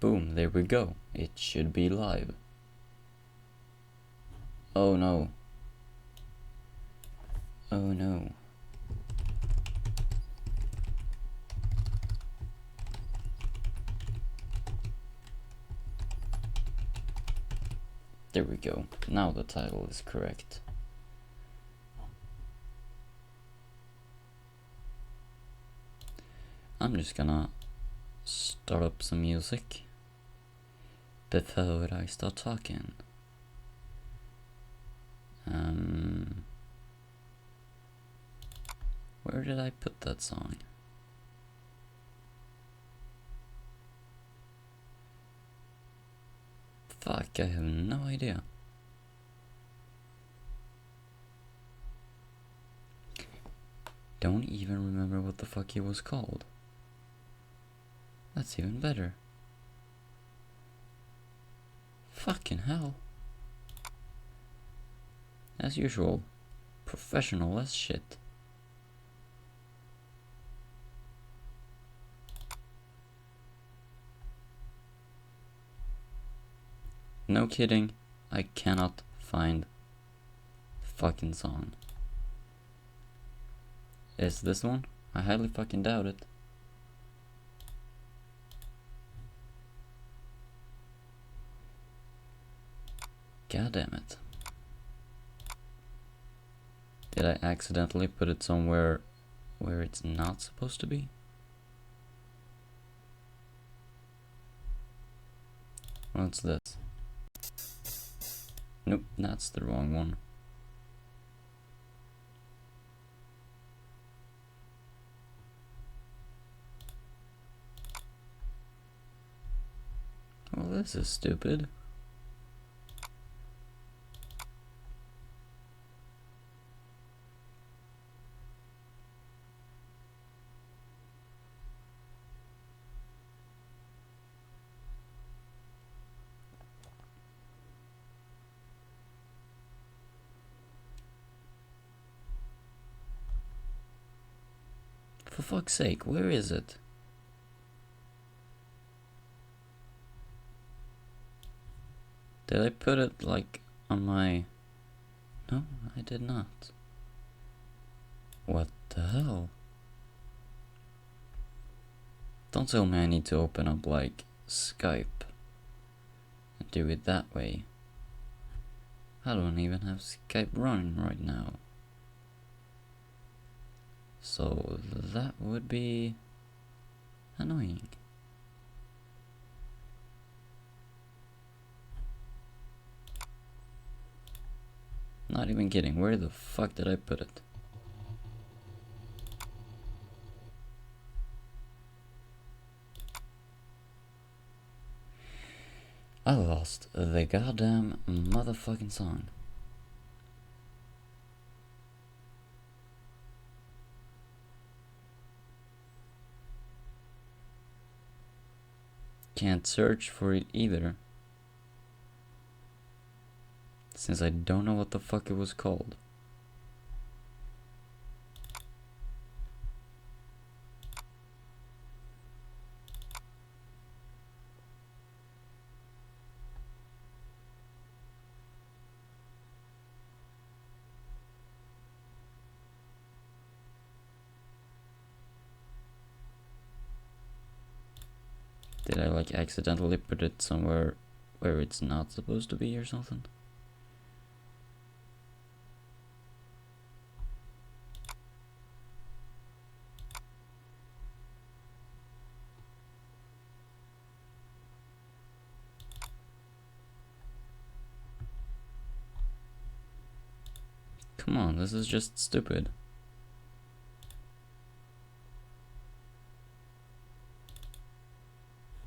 Boom, there we go. It should be live. Oh no. Oh no. There we go. Now the title is correct. I'm just gonna start up some music before I start talking. Where did I put that song? Fuck, I have no idea. Don't even remember what the fuck it was called. That's even better. Fucking hell. As usual, professional as shit. No kidding, I cannot find the fucking song. Is this one? I highly fucking doubt it. God damn it. Did I accidentally put it somewhere where it's not supposed to be? What's this? Nope, that's the wrong one. Well, this is stupid. For fuck's sake, where is it? Did I put it like on my... No, I did not. What the hell? Don't tell me I need to open up like Skype and do it that way. I don't even have Skype running right now. So that would be annoying. Not even kidding, where the fuck did I put it? I lost the goddamn motherfucking song. Can't search for it either, since I don't know what the fuck it was called. Did I like accidentally put it somewhere where it's not supposed to be or something? Come on, this is just stupid.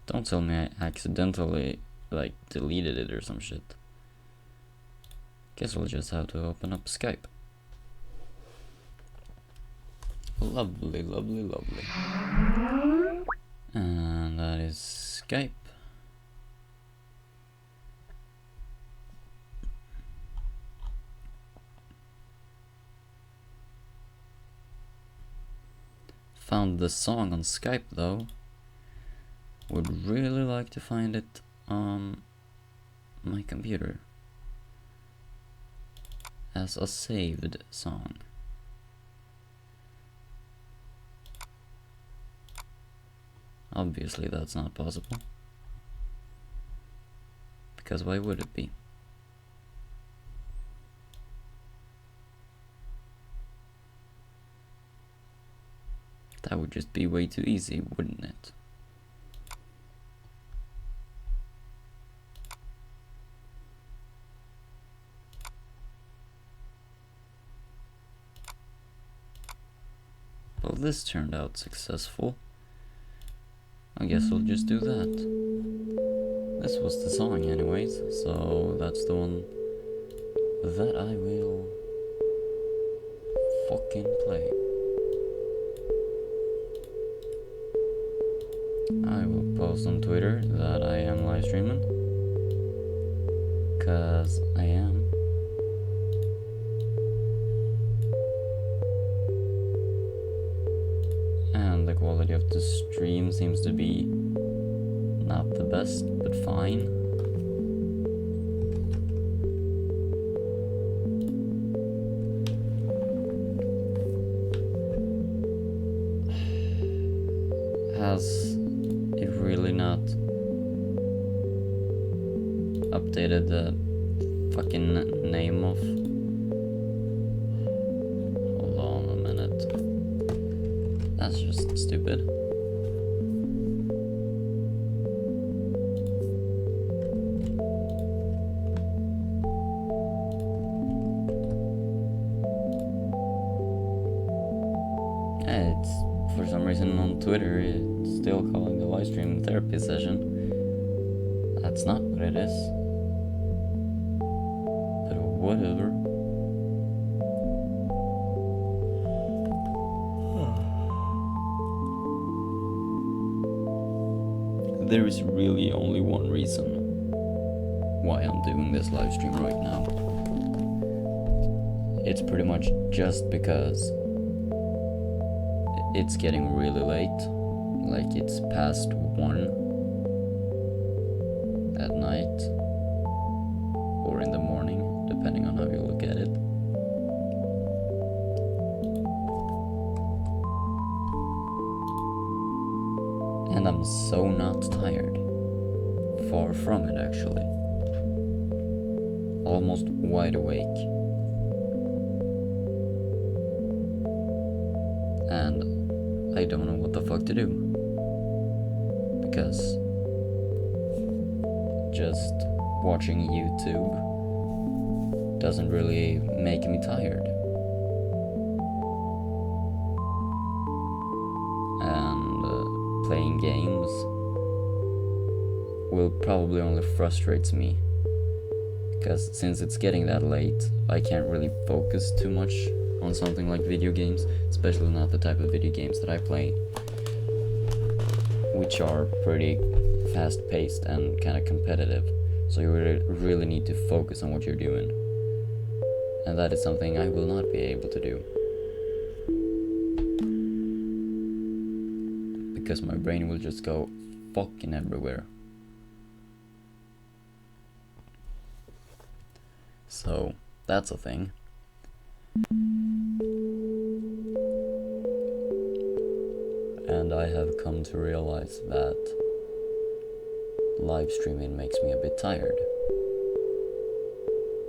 Don't tell me I accidentally, like, deleted it or some shit. Guess we'll just have to open up Skype. Lovely, lovely, lovely. And that is Skype. Found the song on Skype though. would really like to find it on my computer as a saved song. Obviously that's not possible, because why would it be? That would just be way too easy, wouldn't it? Well, this turned out successful. I guess I'll just do that. This was the song anyways, so that's the one that I will fucking play. I will post on Twitter that I am live streaming, cause I am. And the quality of the stream seems to be not the best, but fine. Has it really not updated the fucking name of... Hold on a minute. That's just stupid. It's, for some reason on Twitter, it's still calling the live stream therapy session. That's not what it is. But whatever. There is really only one reason why I'm doing this live stream right now. It's pretty much just because it's getting really late, like it's past 1 at night, or in the morning, depending on how you look at it. And I'm so not tired. Far from it, actually. Almost wide awake. And I don't know what the fuck to do, because just watching YouTube doesn't really make me tired, and playing games will probably only frustrates me, because since it's getting that late, I can't really focus too much on something like video games, especially not the type of video games that I play, which are pretty fast-paced and kind of competitive, so you really need to focus on what you're doing, and that is something I will not be able to do, because my brain will just go fucking everywhere. So that's a thing. And I have come to realize that live streaming makes me a bit tired.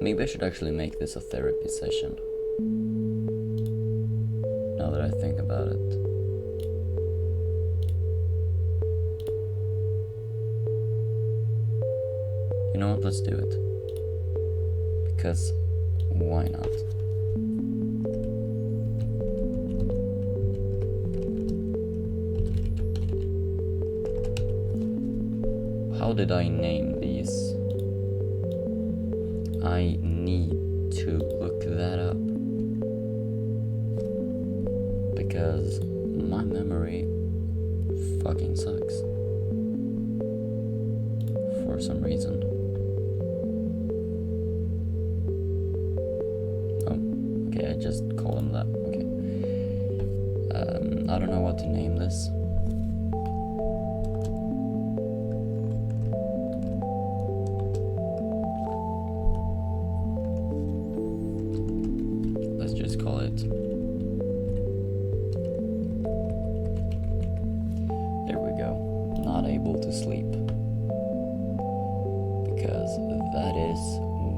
Maybe I should actually make this a therapy session, now that I think about it. You know what, let's do it. Because why not? How did I name these? I need to look that up, because my memory fucking sucks for some reason. Oh, okay, I just call them that. Okay. I don't know what to name this. sleep. Because that is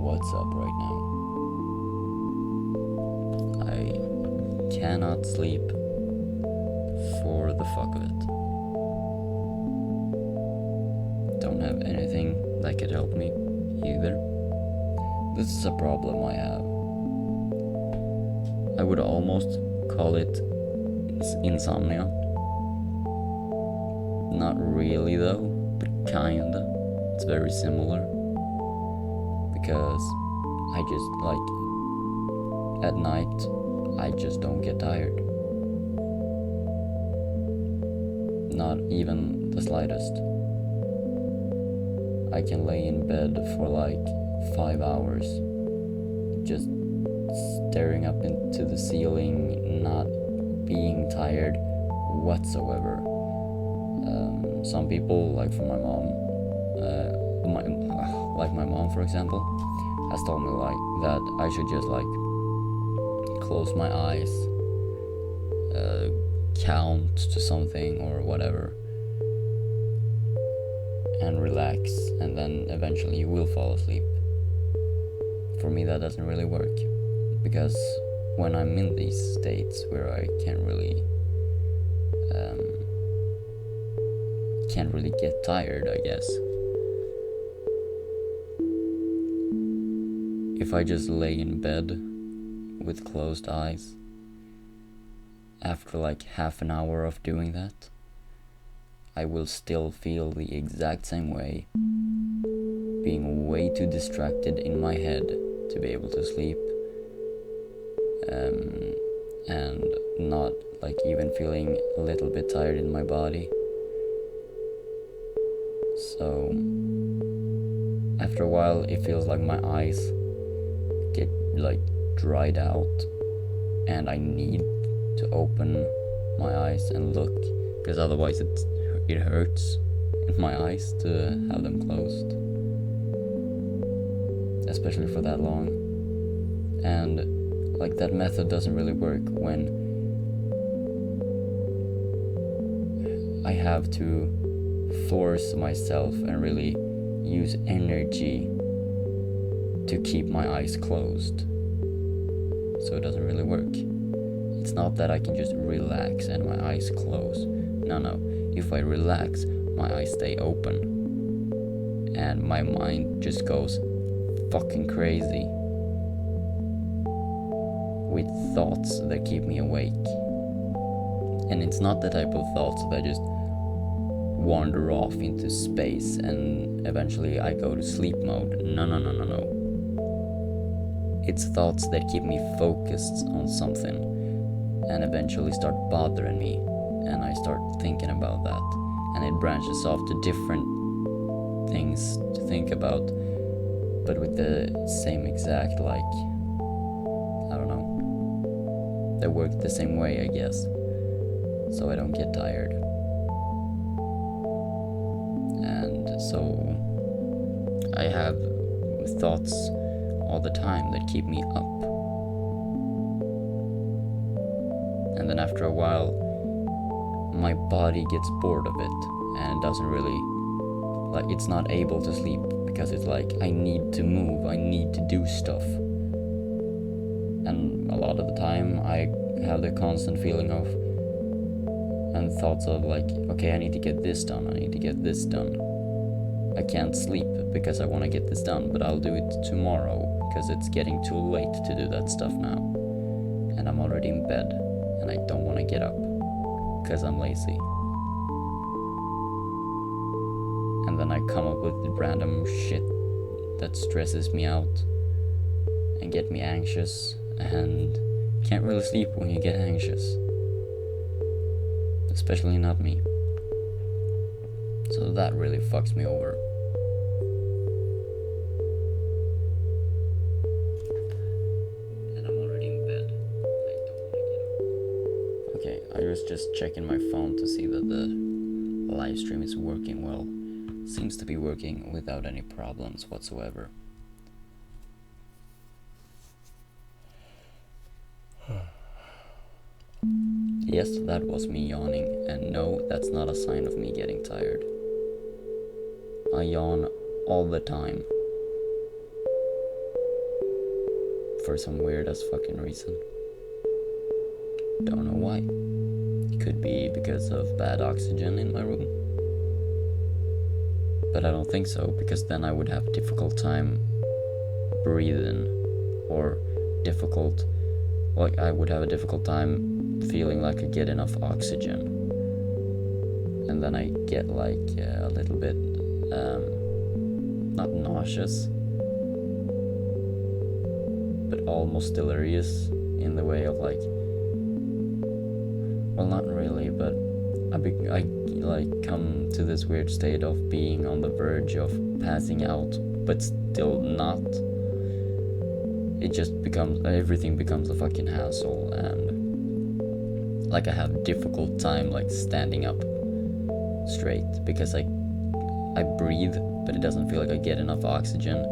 what's up right now. I cannot sleep for the fuck of it. Don't have anything that could help me either. This is a problem I have. I would almost call it insomnia. Not really though, but kinda. It's very similar. Because I just at night, I just don't get tired. Not even the slightest. I can lay in bed for 5 hours, just staring up into the ceiling, not being tired whatsoever. Some people, from my mom, my mom for example, has told me that I should just close my eyes, count to something or whatever, and relax, and then eventually you will fall asleep. For me, that doesn't really work, because when I'm in these states where I can't really get tired, I guess, if I just lay in bed with closed eyes, after half an hour of doing that, I will still feel the exact same way, being way too distracted in my head to be able to sleep, and not even feeling a little bit tired in my body. So after a while it feels like my eyes get dried out, and I need to open my eyes and look, because otherwise it hurts in my eyes to have them closed, especially for that long. And that method doesn't really work when I have to force myself and really use energy to keep my eyes closed. So it doesn't really work. It's not that I can just relax and my eyes close. No. If I relax, my eyes stay open, and my mind just goes fucking crazy with thoughts that keep me awake. And it's not the type of thoughts that just wander off into space and eventually I go to sleep mode. No. It's thoughts that keep me focused on something and eventually start bothering me, and I start thinking about that, and it branches off to different things to think about, but with the same exact I don't know, they work the same way, I guess, so I don't get tired. And so I have thoughts all the time that keep me up, and then after a while my body gets bored of it and doesn't really it's not able to sleep, because it's I need to move, I need to do stuff. And a lot of the time I have the constant feeling of and thoughts of okay, I need to get this done, I need to get this done. I can't sleep because I want to get this done, but I'll do it tomorrow because it's getting too late to do that stuff now, and I'm already in bed and I don't want to get up because I'm lazy. And then I come up with random shit that stresses me out and get me anxious, and can't really sleep when you get anxious, especially not me. So that really fucks me over. And I'm already in bed. I don't want to get up. Okay, I was just checking my phone to see that the live stream is working well. Seems to be working without any problems whatsoever. Yes, that was me yawning, and no, that's not a sign of me getting tired. I yawn all the time. For some weird ass fucking reason. Don't know why. Could be because of bad oxygen in my room. But I don't think so, because then I would have a difficult time breathing, or I would have a difficult time feeling like I get enough oxygen. And then I get like a little bit, not nauseous, but almost delirious in the way of like, well, not really, but I like come to this weird state of being on the verge of passing out, but still not. It just becomes, everything becomes a fucking hassle, and like I have difficult time like standing up straight, because I breathe, but it doesn't feel like I get enough oxygen.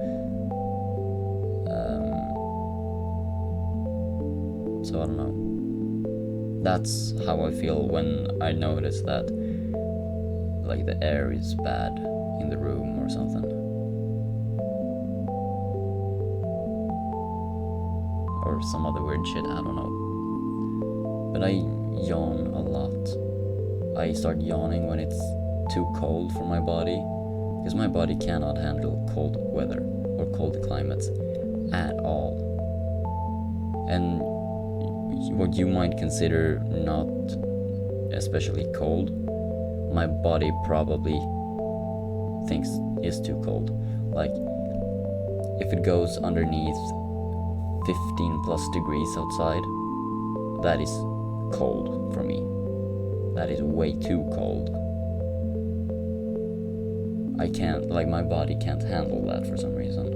So I don't know. That's how I feel when I notice that like the air is bad in the room or something. Or some other weird shit, I don't know. But I yawn a lot. I start yawning when it's too cold for my body, because my body cannot handle cold weather or cold climates at all. And what you might consider not especially cold, my body probably thinks is too cold. Like, if it goes underneath 15 plus degrees outside, that is cold for me. That is way too cold. I can't, like, my body can't handle that for some reason.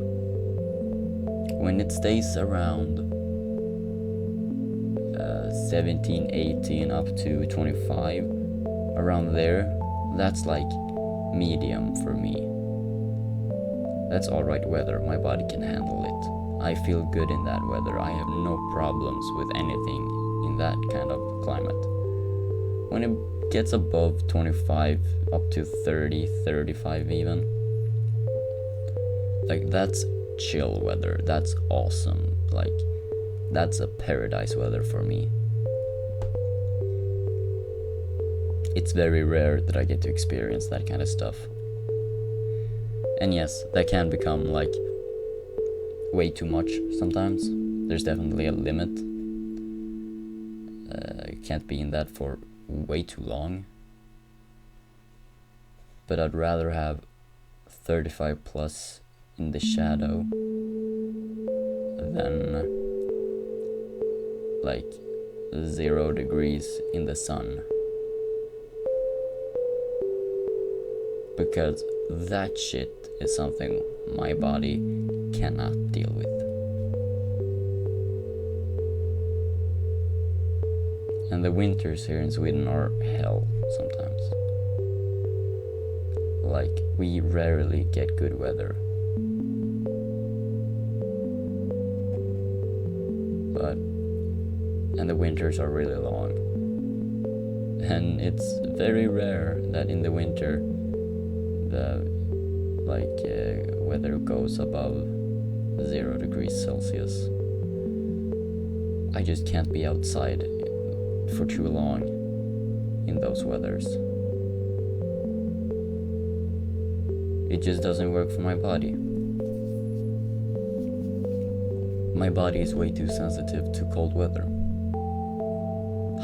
When it stays around 17, 18 up to 25, around there, that's like medium for me. That's alright weather, my body can handle it. I feel good in that weather. I have no problems with anything in that kind of climate. When it gets above 25 up to 30, 35 even, like, that's chill weather. That's awesome. Like, that's a paradise weather for me. It's very rare that I get to experience that kind of stuff. And yes, that can become like way too much sometimes. There's definitely a limit. You can't be in that for way too long. But I'd rather have 35 plus in the shadow than like 0 degrees in the sun. Because that shit is something my body cannot deal with. And the winters here in Sweden are hell sometimes. Like, we rarely get good weather. And the winters are really long. And it's very rare that in the winter the weather goes above 0 degrees Celsius. I just can't be outside for too long in those weathers. It just doesn't work for my body. My body is way too sensitive to cold weather.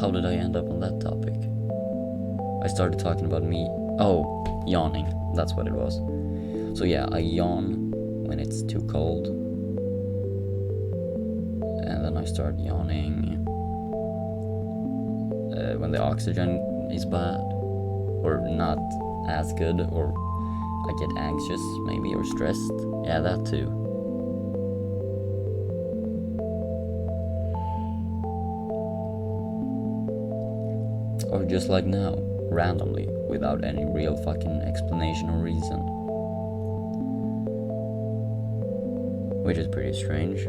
How did I end up on that topic? I started talking about me. Oh, yawning. That's what it was. So yeah, I yawn when it's too cold. And then I start yawning when the oxygen is bad. Or not as good. Or I get anxious maybe, or stressed. Yeah, that too. Or just like now, randomly, without any real fucking explanation or reason. Which is pretty strange.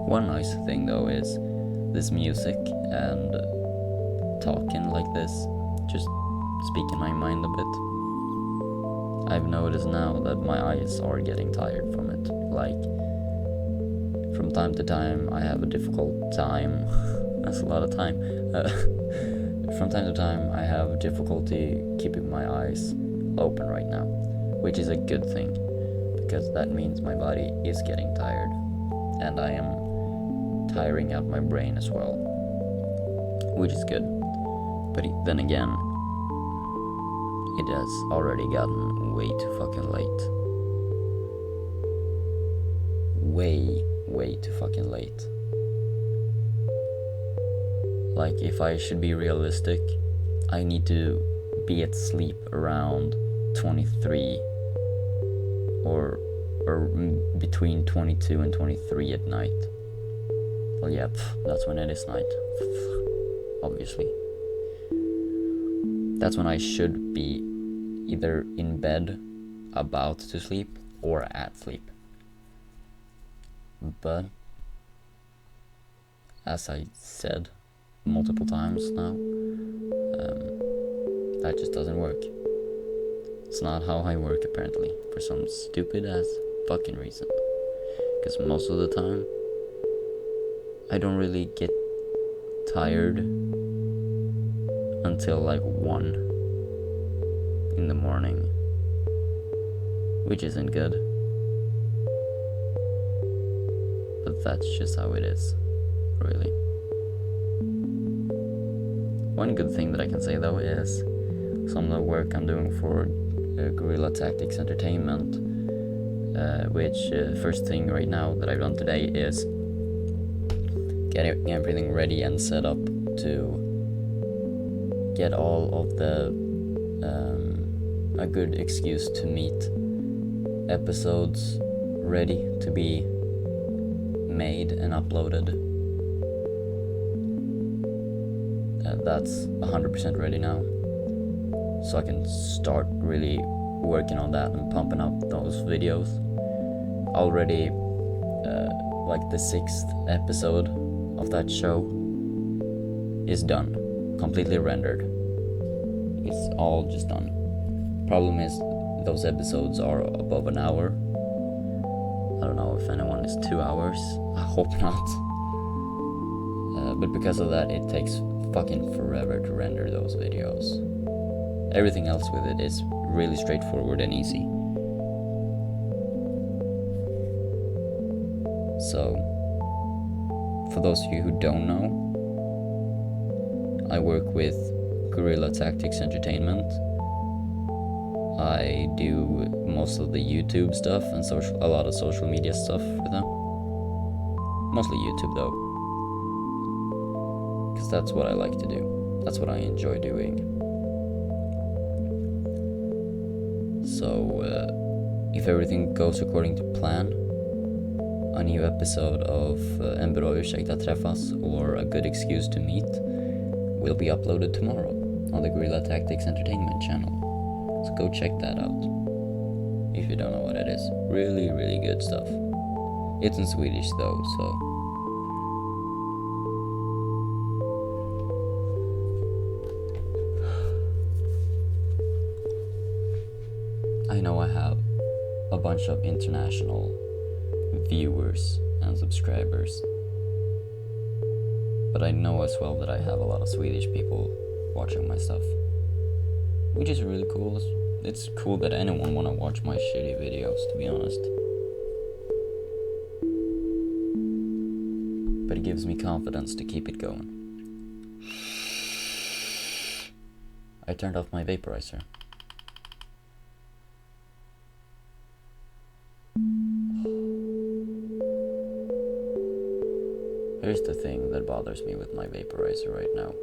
One nice thing though is this music and talking like this just speaking my mind a bit. I've noticed now that my eyes are getting tired from it. Like, from time to time, I have a difficult time. That's a lot of time. From time to time, I have difficulty keeping my eyes open right now, which is a good thing, because that means my body is getting tired, and I am tiring out my brain as well, which is good. But then again, it has already gotten way too fucking late. Way too fucking late. Like, if I should be realistic, I need to be at sleep around 23 or between 22 and 23 at night. Well, yeah, that's when it is night, obviously. That's when I should be either in bed, about to sleep, or at sleep. But, as I said multiple times now, that just doesn't work. It's not how I work, apparently, for some stupid ass fucking reason. Because most of the time, I don't really get tired until like 1 in the morning, which isn't good, but that's just how it is, really. One good thing that I can say though is some of the work I'm doing for Guerrilla Tactics Entertainment, which first thing right now that I've done today is getting everything ready and set up to get all of the A Good Excuse to Meet episodes ready to be made and uploaded. That's 100% ready now, so I can start really working on that and pumping up those videos. Already like the 6th episode of that show is done, completely rendered. It's all just done. Problem is, those episodes are above an hour. I don't know if anyone is 2 hours. I hope not. But because of that, it takes fucking forever to render those videos. Everything else with it is really straightforward and easy. So, for those of you who don't know, I work with Guerrilla Tactics Entertainment. I do most of the YouTube stuff and a lot of social media stuff for them. Mostly YouTube though, because that's what I like to do. That's what I enjoy doing. So, if everything goes according to plan, a new episode of En bra ursäkt att träffas, or A Good Excuse to Meet, will be uploaded tomorrow on the Guerrilla Tactics Entertainment channel. So go check that out, if you don't know what it is. Really, really good stuff. It's in Swedish though, so... I know I have a bunch of international viewers and subscribers, but I know as well that I have a lot of Swedish people watching my stuff, which is really cool. It's cool that anyone wanna watch my shitty videos, to be honest. But it gives me confidence to keep it going. I turned off my vaporizer. Here's the thing that bothers me with my vaporizer right now.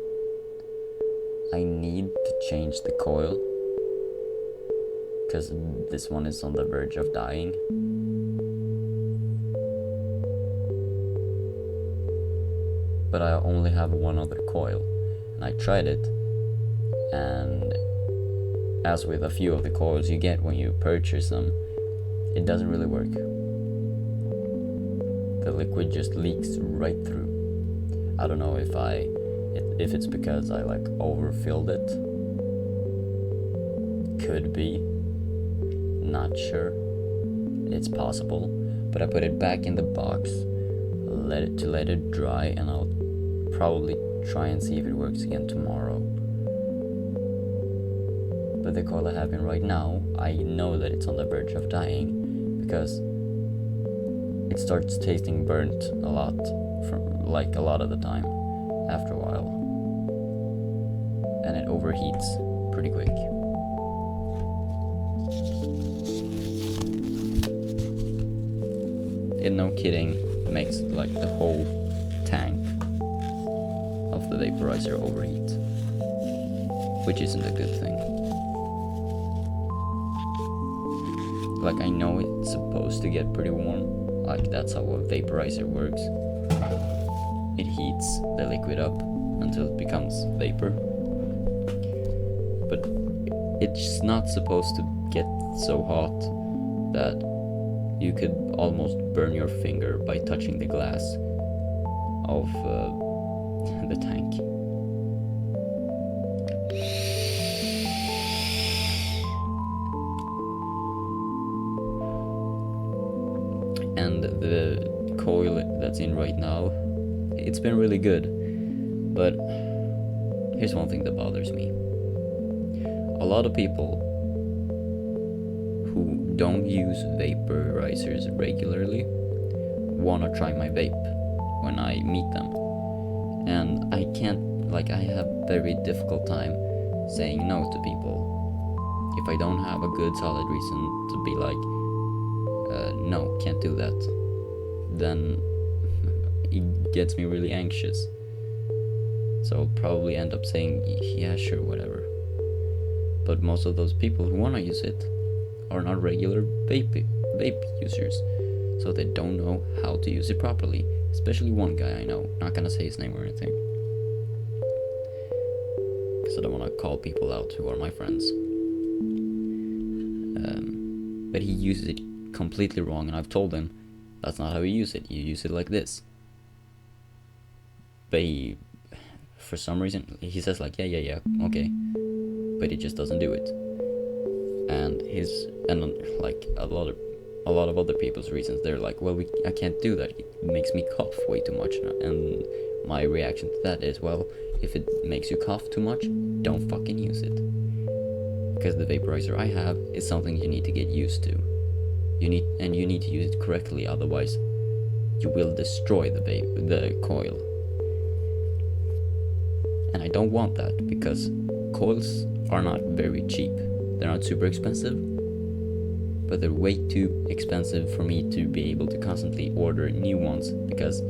I need to change the coil, because this one is on the verge of dying. But I only have one other coil, and I tried it, and as with a few of the coils you get when you purchase them, it doesn't really work. The liquid just leaks right through. I don't know if it's because I like overfilled it, Could be. Not sure. It's possible. But I put it back in the box, let it dry, and I'll probably try and see if it works again tomorrow. But the coil I have in right now, I know that it's on the verge of dying because it starts tasting burnt a lot, like a lot of the time, after a while. And it overheats pretty quick. It, no kidding, makes like the whole tank of the vaporizer overheat, which isn't a good thing. Like, I know it's supposed to get pretty warm, like that's how a vaporizer works. It heats the liquid up until it becomes vapor, but it's not supposed to get so hot that you could almost burn your finger by touching the glass of the tank. And the coil that's in right now, it's been really good, but here's one thing that bothers me. A lot of people who don't use vaporizers regularly wanna try my vape when I meet them, and I can't, like, I have very difficult time saying no to people if I don't have a good solid reason to be like, no, can't do that. Then it gets me really anxious, so I'll probably end up saying yeah, sure, whatever. But most of those people who wanna use it are not regular vape users, so they don't know how to use it properly. Especially one guy I know, not gonna say his name or anything, because I don't want to call people out who are my friends. But he uses it completely wrong, and I've told him that's not how you use it. You use it like this. But he, for some reason, he says like, yeah, okay, but he just doesn't do it. And like a lot of other people's reasons, they're like, well, I can't do that. It makes me cough way too much. And my reaction to that is, well, if it makes you cough too much, don't fucking use it. Because the vaporizer I have is something you need to get used to. You need to use it correctly, otherwise you will destroy the coil. And I don't want that, because coils are not very cheap. They're not super expensive, but they're way too expensive for me to be able to constantly order new ones, because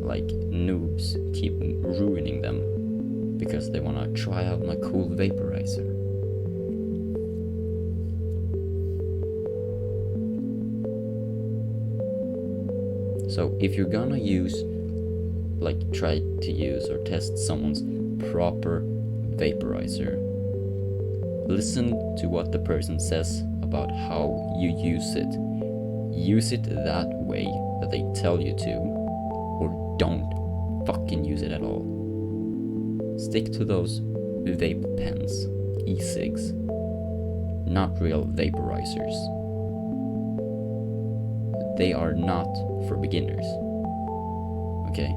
like noobs keep ruining them because they want to try out my cool vaporizer. So if you're gonna try to use or test someone's proper vaporizer, listen to what the person says about how you use it. Use it that way that they tell you to, or don't fucking use it at all. Stick to those vape pens, e-cigs, not real vaporizers. They are not for beginners, okay?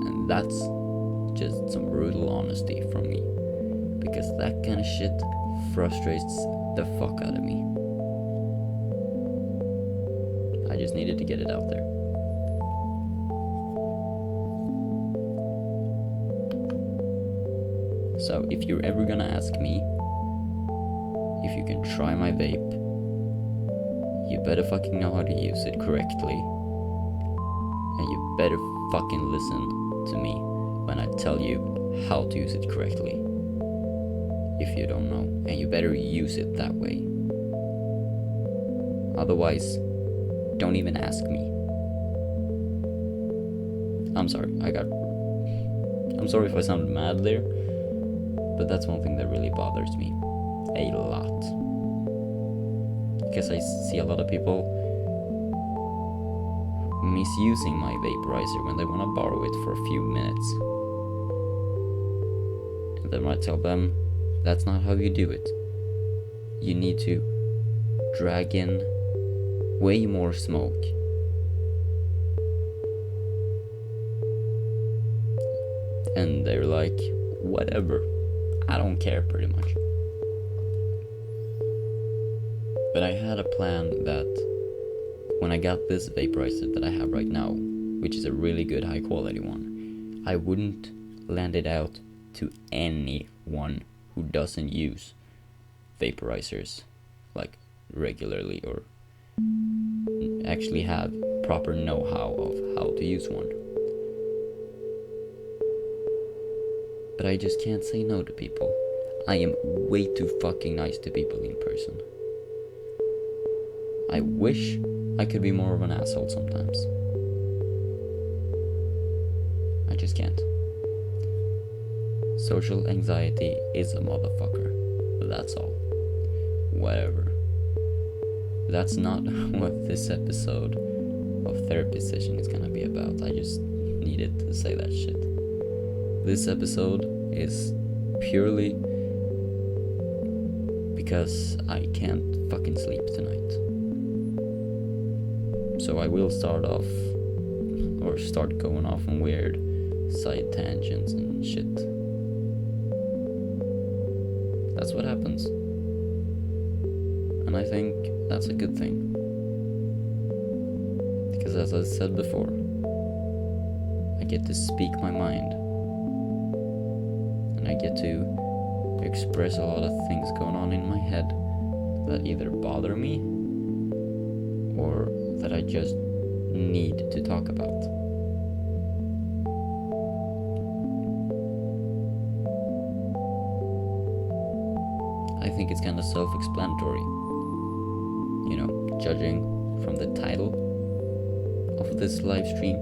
And that's just some brutal honesty from me, because that kind of shit frustrates the fuck out of me. I just needed to get it out there. So if you're ever gonna ask me if you can try my vape, you better fucking know how to use it correctly, and you better fucking listen to me when I tell you how to use it correctly. If you don't know, and you better use it that way. Otherwise, don't even ask me. I'm sorry if I sounded mad there, but that's one thing that really bothers me a lot. Because I see a lot of people misusing my vaporizer when they want to borrow it for a few minutes. Then I tell them, that's not how you do it. You need to drag in way more smoke. And they're like, whatever, I don't care, pretty much. But I had a plan that when I got this vaporizer that I have right now, which is a really good high quality one, I wouldn't lend it out to anyone who doesn't use vaporizers like regularly or actually have proper know-how of how to use one. But I just can't say no to people. I am way too fucking nice to people in person. I wish I could be more of an asshole sometimes. I just can't. Social anxiety is a motherfucker. That's all. Whatever. That's not what this episode of Therapy Session is gonna be about. I just needed to say that shit. This episode is purely because I can't fucking sleep tonight. So I will start going off on weird side tangents and shit. That's what happens. And I think that's a good thing. Because as I said before, I get to speak my mind. And I get to express a lot of things going on in my head that either bother me or that I just need to talk about. I think it's kind of self-explanatory. You know, judging from the title of this live stream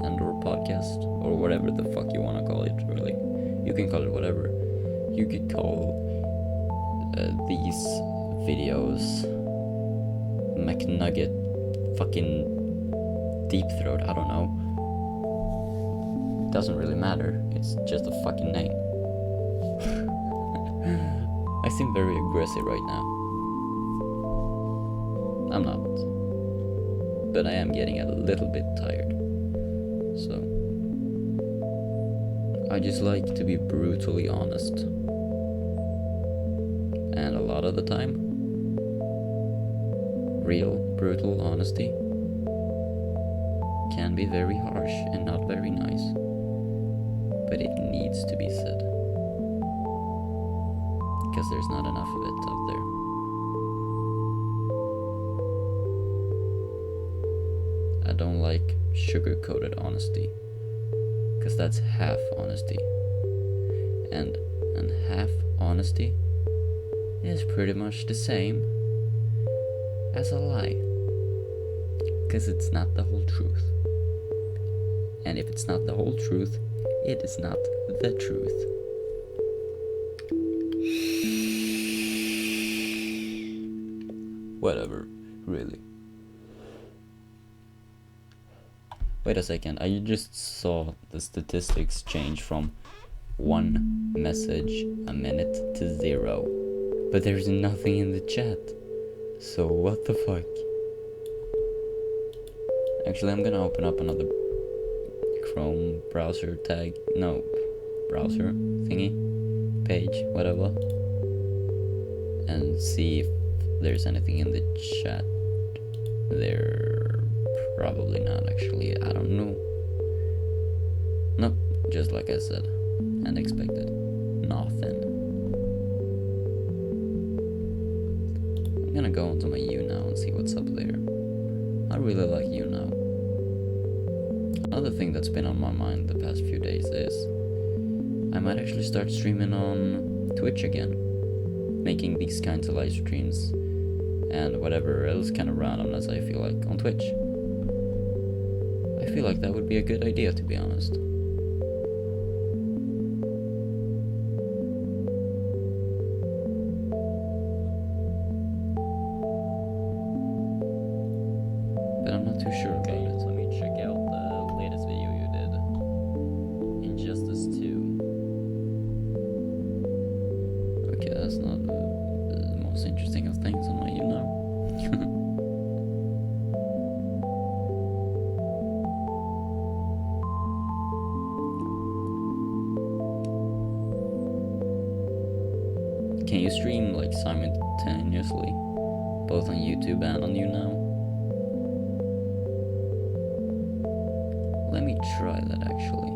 and or podcast or whatever the fuck you want to call it, really. You can call it whatever. You could call these videos McNugget fucking Deep Throat, I don't know. Doesn't really matter, it's just a fucking name. I seem very aggressive right now. I'm not. But I am getting a little bit tired. So I just like to be brutally honest. And a lot of the time, real, brutal honesty can be very harsh and not very nice. But it needs to be said. Because there's not enough of it out there. I don't like sugar-coated honesty. Because that's half honesty. And half honesty is pretty much the same as a lie. Because it's not the whole truth. And if it's not the whole truth, it is not the truth. Whatever, really. Wait a second, I just saw the statistics change from 1 message a minute to 0. But there's nothing in the chat. So what the fuck? Actually, I'm gonna open up another Chrome browser browser thingy, page, whatever, and see if there's anything in the chat. There probably not, actually. I don't know. Nope, just like I said and expected. Nothing. I'm gonna go onto my YouNow and see what's up there. I really like YouNow. Another thing that's been on my mind the past few days is I might actually start streaming on Twitch again, making these kinds of live streams and whatever else kind of randomness I feel like on Twitch. I feel like that would be a good idea, to be honest. But I'm not too sure about it. Let me check out the latest video you did. Injustice 2. Can you stream like simultaneously, both on YouTube and on YouNow? Let me try that actually.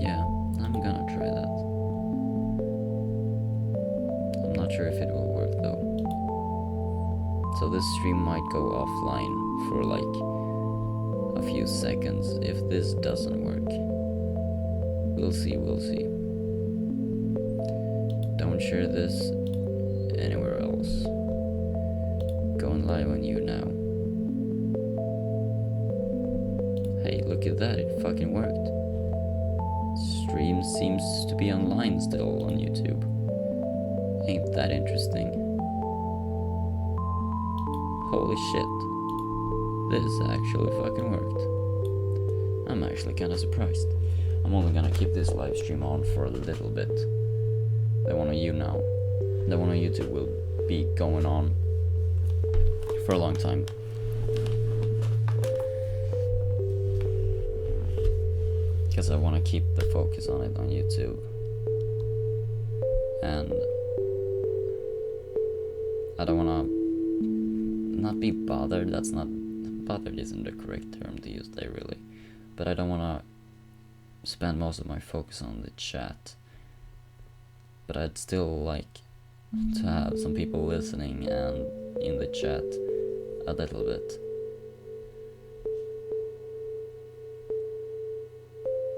Yeah, I'm gonna try that. I'm not sure if it will work though. So this stream might go offline for like a few seconds if this doesn't work. We'll see, we'll see. Don't share this anywhere else. Going live on YouNow. Hey, look at that, it fucking worked. Stream seems to be online still on YouTube. Ain't that interesting? Holy shit. This actually fucking worked. I'm actually kinda surprised. I'm only gonna keep this live stream on for a little bit. The one on YouNow. The one on YouTube will be going on for a long time. Because I want to keep the focus on it on YouTube. And I don't want to not be bothered. That's not, bothered isn't the correct term to use there really. But I don't want to spend most of my focus on the chat. But I'd still like to have some people listening and in the chat a little bit.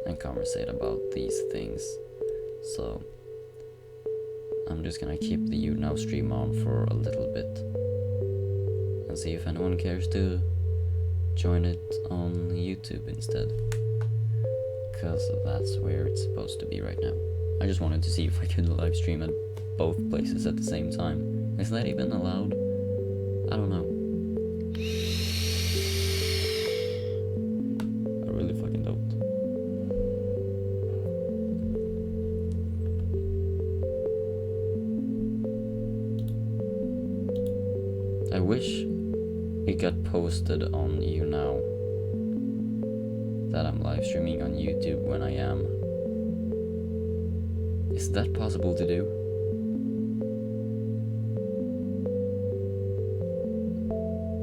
And conversate about these things. So I'm just gonna keep the YouNow stream on for a little bit and see if anyone cares to join it on YouTube instead, because that's where it's supposed to be right now. I just wanted to see if I could live stream at both places at the same time. Is that even allowed? I don't know. I really fucking don't. I wish it got posted on YouNow that I'm live streaming on YouTube when I am. Is that possible to do?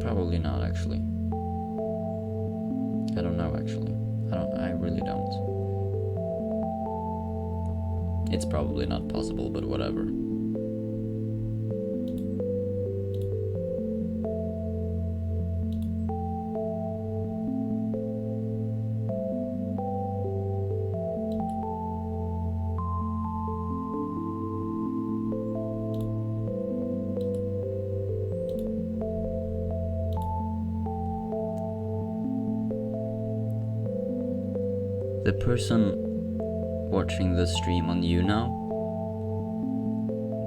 Probably not actually. I don't know actually. I really don't. It's probably not possible, but whatever. The person watching the stream on YouNow,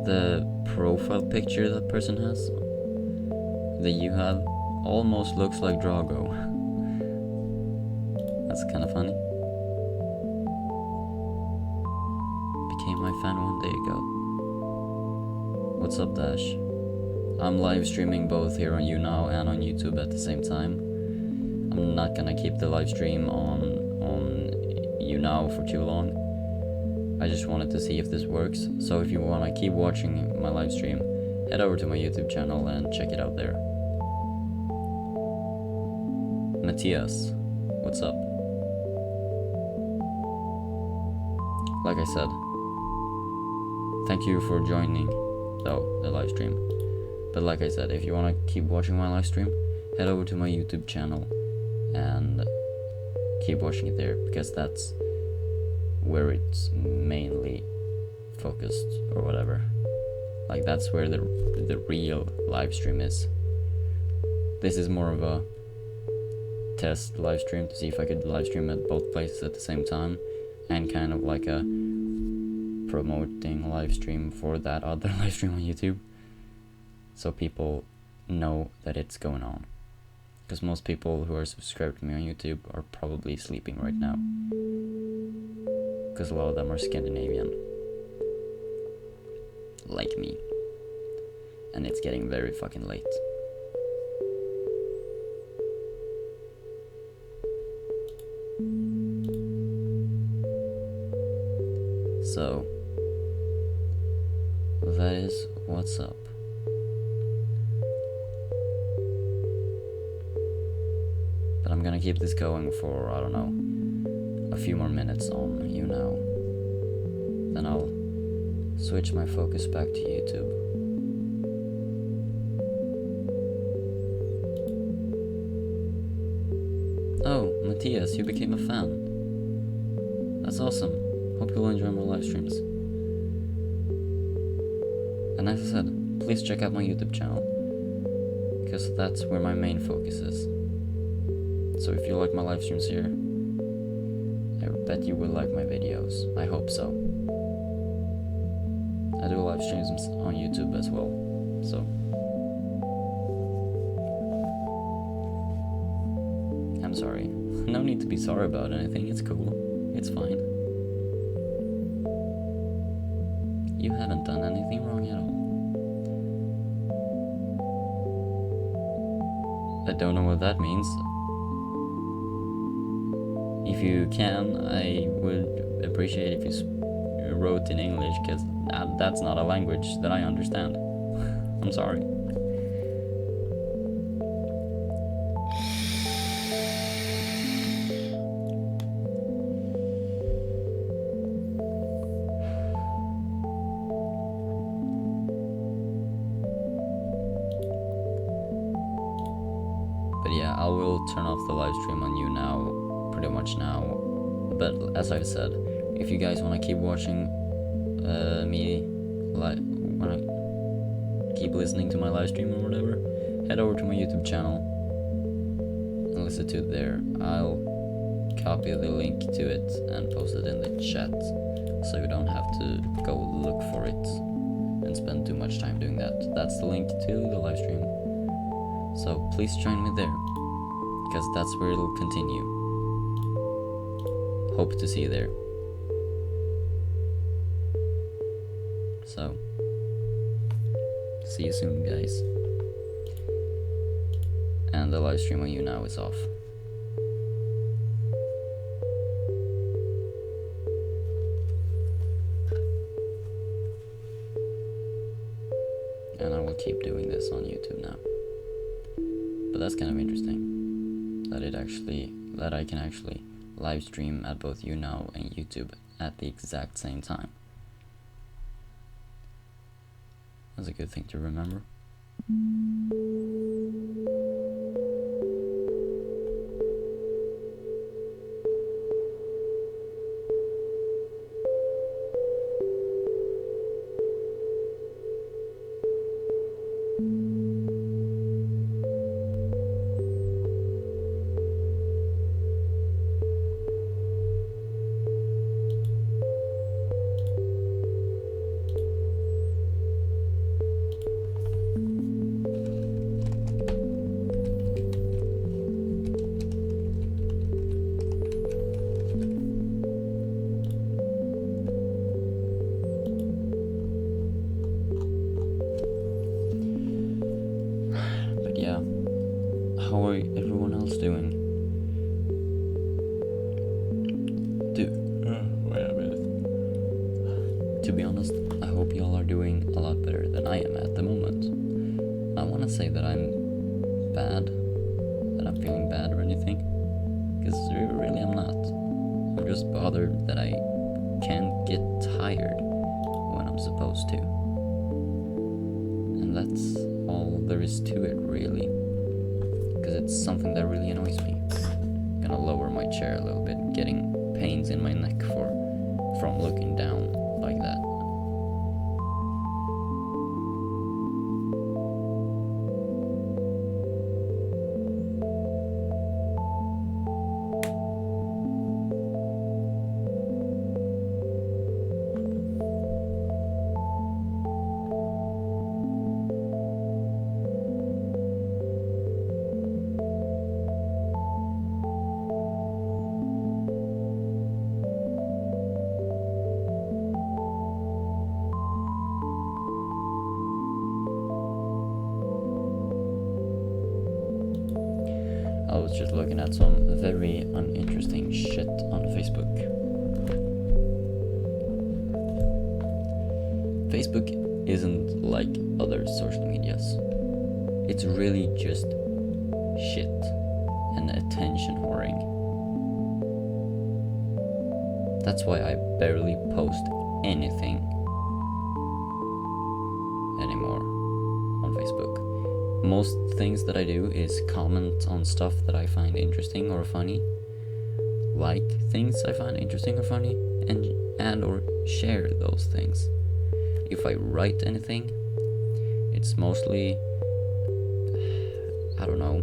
the profile picture that person has, that you have, almost looks like Drago. That's kind of funny. Became my fan one day ago. What's up, Dash? I'm live streaming both here on YouNow and on YouTube at the same time. I'm not gonna keep the live stream on YouNow for too long. I just wanted to see if this works. So if you want to keep watching my live stream, head over to my YouTube channel and check it out there. Matthias, what's up? Like I said, thank you for joining though the live stream. But like I said, if you want to keep watching my live stream, head over to my YouTube channel and keep watching it there, because that's where it's mainly focused or whatever. Like that's where the real live stream is. This is more of a test live stream to see if I could live stream at both places at the same time, and kind of like a promoting live stream for that other live stream on YouTube, so people know that it's going on. Because most people who are subscribed to me on YouTube are probably sleeping right now. Because a lot of them are Scandinavian. Like me. And it's getting very fucking late. What's up? But I'm gonna keep this going for, I don't know, a few more minutes on YouNow. Then I'll switch my focus back to YouTube. Oh, Matthias, you became a fan. That's awesome. Hope you'll enjoy my live streams. And as I said, please check out my YouTube channel, because that's where my main focus is. So if you like my live streams here, I bet you will like my videos. I hope so. I do live streams on YouTube as well, so. I'm sorry. No need to be sorry about anything, it's cool. It's fine. You haven't done anything wrong at all. I don't know what that means. If you can, I would appreciate if you wrote in English, because that's not a language that I understand. I'm sorry. But yeah, I will turn off the live stream on YouNow pretty much now. But as I've said, if you guys want to keep watching me, want to keep listening to my live stream or whatever, head over to my YouTube channel and listen to it there. I'll copy the link to it and post it in the chat, so you don't have to go look for it and spend too much time doing that. That's the link to the live stream. So please join me there, because that's where it'll continue. Hope to see you there. So, see you soon, guys. And the live stream on YouNow is off. And I will keep doing this on YouTube now. But that's kind of interesting, that I can actually live stream at both YouNow and YouTube at the exact same time. That's a good thing to remember. How are everyone else doing? Wait a minute. To be honest, I hope y'all are doing a lot better than I am at the moment. I want to say that I'm feeling bad or anything, because really I'm not. I'm just bothered that I can't get tired when I'm supposed to. And that's all there is to it, really. Because it's something that really annoys me. I'm gonna lower my chair a little bit, getting pains in my neck from looking down like that. I was just looking at some very uninteresting shit on Facebook. Facebook isn't like other social medias. It's really just shit and attention whoring. That's why I barely post anything anymore on Facebook. Most things that I do is comment on stuff that I find interesting or funny, like things I find interesting or funny, and or share those things. If I write anything, it's mostly, I don't know,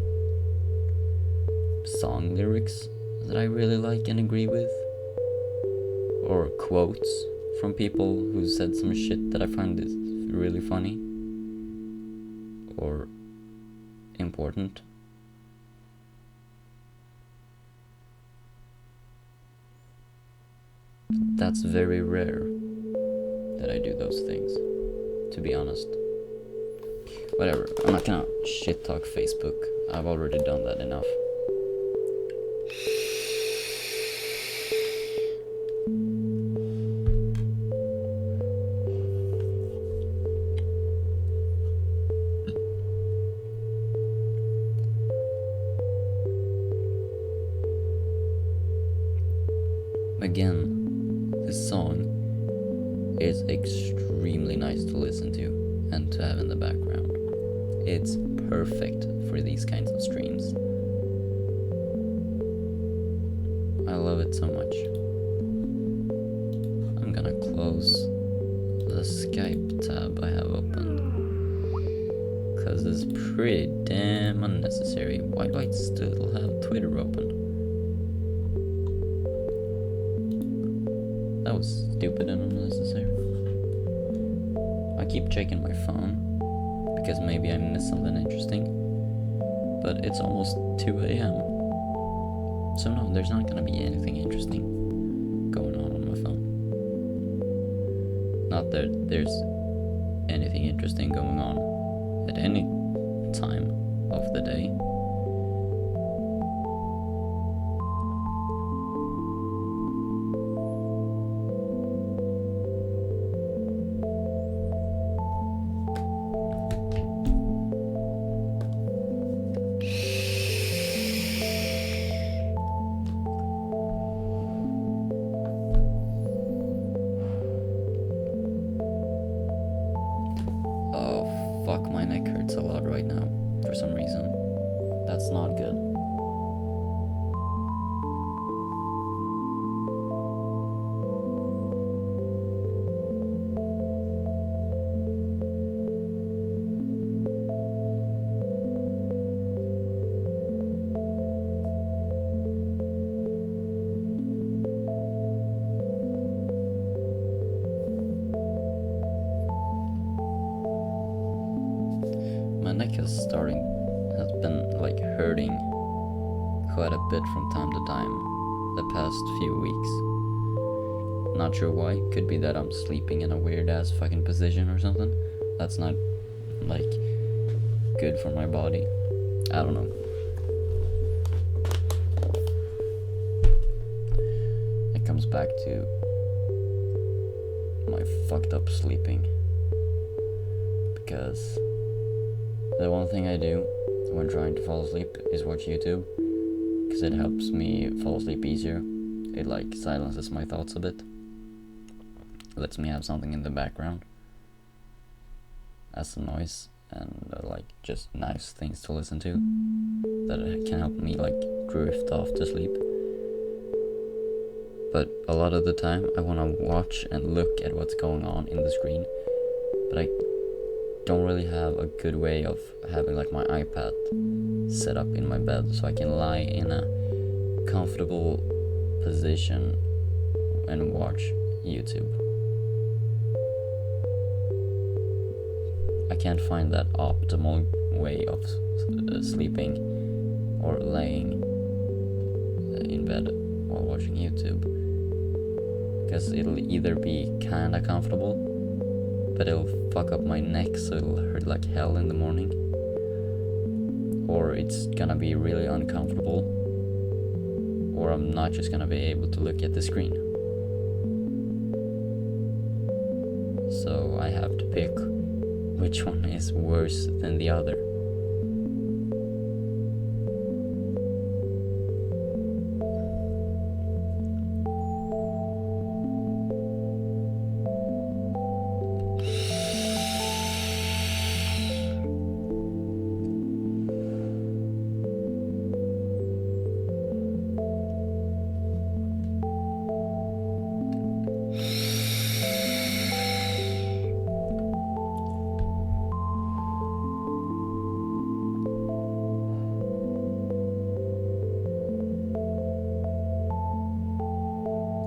song lyrics that I really like and agree with, or quotes from people who said some shit that I find is really funny or important. That's very rare that I do those things, to be honest. Whatever, I'm not gonna shit talk Facebook. I've already done that enough. Again, this song is extremely nice to listen to and to have in the background. It's perfect for these kinds of streams. I love it so much. I'm gonna close the Skype tab I have opened, cause it's pretty damn unnecessary. Why do I still have Twitter open? That was stupid and unnecessary. I keep checking my phone because maybe I missed something interesting, but it's almost 2 a.m. So no, there's not gonna be anything interesting going on my phone. Not that there's anything interesting going on at any time of the day. Fuck, my neck hurts a lot right now, for some reason. That's not good. My neck has been like hurting quite a bit from time to time the past few weeks. Not sure why. Could be that I'm sleeping in a weird ass fucking position or something. That's not like good for my body. I don't know. It comes back to my fucked up sleeping, because the one thing I do when trying to fall asleep is watch YouTube, because it helps me fall asleep easier. It like silences my thoughts a bit, lets me have something in the background as a noise, and like just nice things to listen to that can help me like drift off to sleep. But a lot of the time I want to watch and look at what's going on in the screen, but I don't really have a good way of having like my iPad set up in my bed so I can lie in a comfortable position and watch YouTube. I can't find that optimal way of sleeping or laying in bed while watching YouTube, because it'll either be kinda comfortable, but it'll fuck up my neck so it'll hurt like hell in the morning, or it's gonna be really uncomfortable, or I'm not just gonna be able to look at the screen. So I have to pick which one is worse than the other.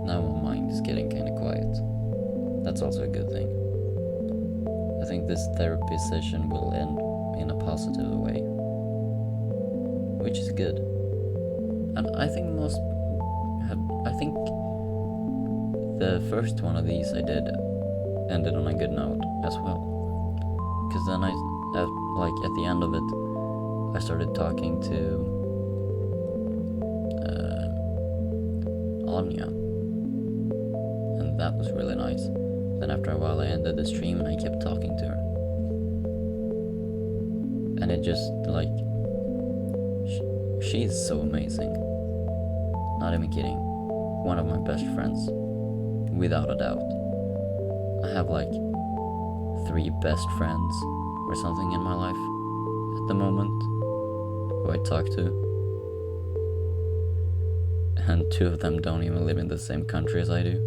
Now my mind is getting kind of quiet. That's also a good thing. I think this therapy session will end in a positive way, which is good. And I think I think the first one of these I did ended on a good note as well. Because then at the end of it, I started talking to Anya. And that was really nice. Then after a while I ended the stream and I kept talking to her. And it just she's so amazing. Not even kidding. One of my best friends. Without a doubt. I have 3 best friends or something in my life at the moment who I talk to. And 2 of them don't even live in the same country as I do.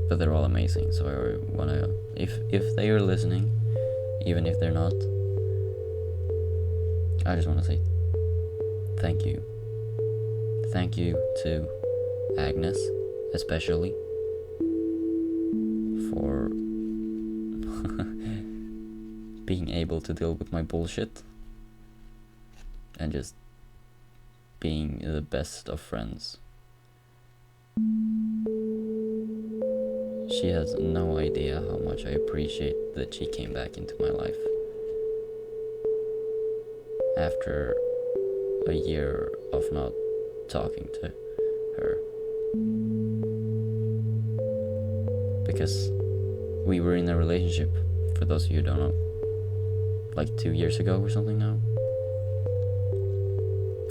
But they're all amazing, so I wanna, if they are listening, even if they're not, I just wanna say thank you. Thank you to Agnes, especially, for being able to deal with my bullshit and just being the best of friends. She has no idea how much I appreciate that she came back into my life after a year of not talking to her, because we were in a relationship, for those of you who don't know, 2 years ago or something now,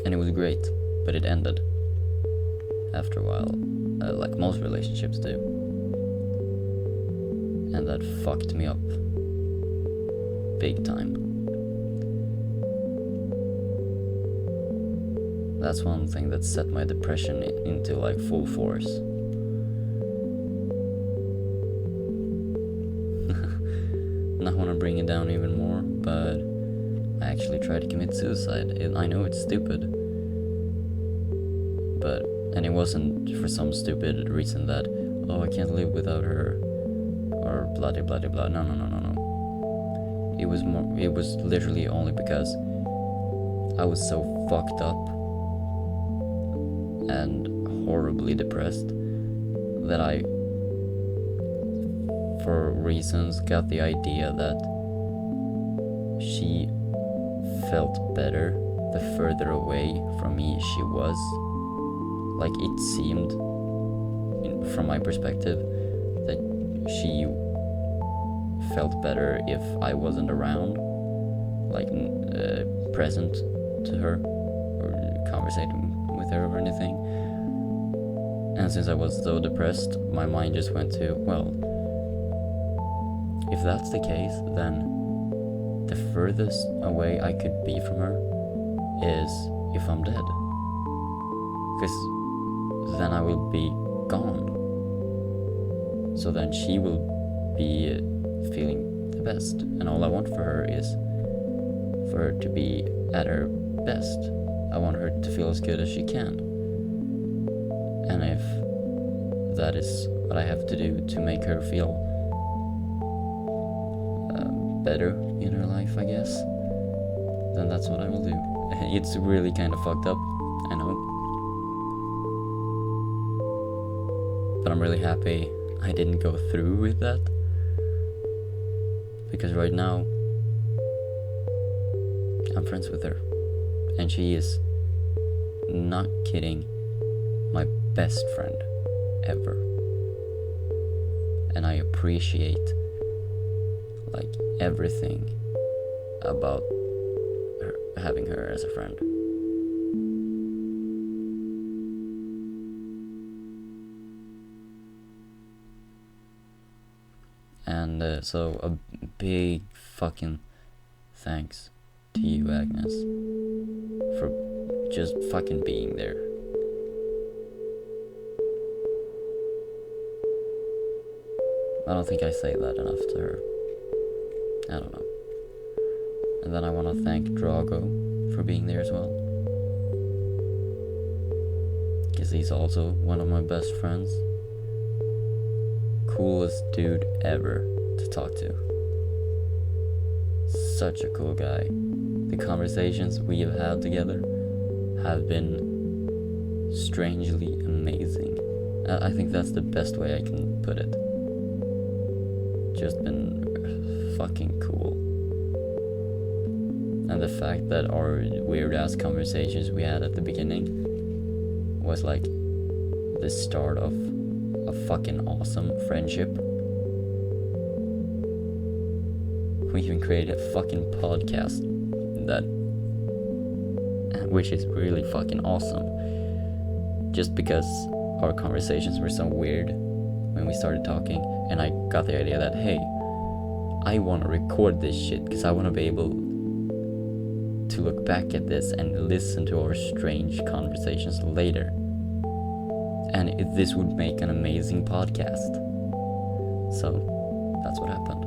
and it was great, but it ended after a while, like most relationships do. And that fucked me up big time. That's one thing that set my depression into full force. Not want to bring it down even more, but I actually tried to commit suicide. I know it's stupid, and it wasn't for some stupid reason that, I can't live without her, or blah blah blah blah. No. It was literally only because I was so fucked up and horribly depressed that I, for reasons, got the idea that she felt better the further away from me she was. It seemed, from my perspective, that she felt better if I wasn't around, present to her or conversating with her or anything. And since I was so depressed, my mind just went to, if that's the case, then the furthest away I could be from her is if I'm dead, because then I will be gone. So then she will be feeling the best, and all I want for her is for her to be at her best. I want her to feel as good as she can. And if that is what I have to do to make her feel better in her life, I guess, then that's what I will do. It's really kind of fucked up, I know, but I'm really happy I didn't go through with that, because right now I'm friends with her, and she is, not kidding, my best friend ever. and I appreciate like everything about her, having her as a friend. And so a big fucking thanks to you, Agnes, for just fucking being there. I don't think I say that enough to her. I don't know. And then I want to thank Drago for being there as well, because he's also one of my best friends. Coolest dude ever to talk to. Such a cool guy. The conversations we have had together have been strangely amazing. I think that's the best way I can put it. Just been fucking cool. And the fact that our weird ass conversations we had at the beginning was like the start of a fucking awesome friendship. We even created a fucking podcast which is really fucking awesome. Just because our conversations were so weird when we started talking, and I got the idea that, hey, I want to record this shit because I want to be able to look back at this and listen to our strange conversations later. And this would make an amazing podcast. So that's what happened.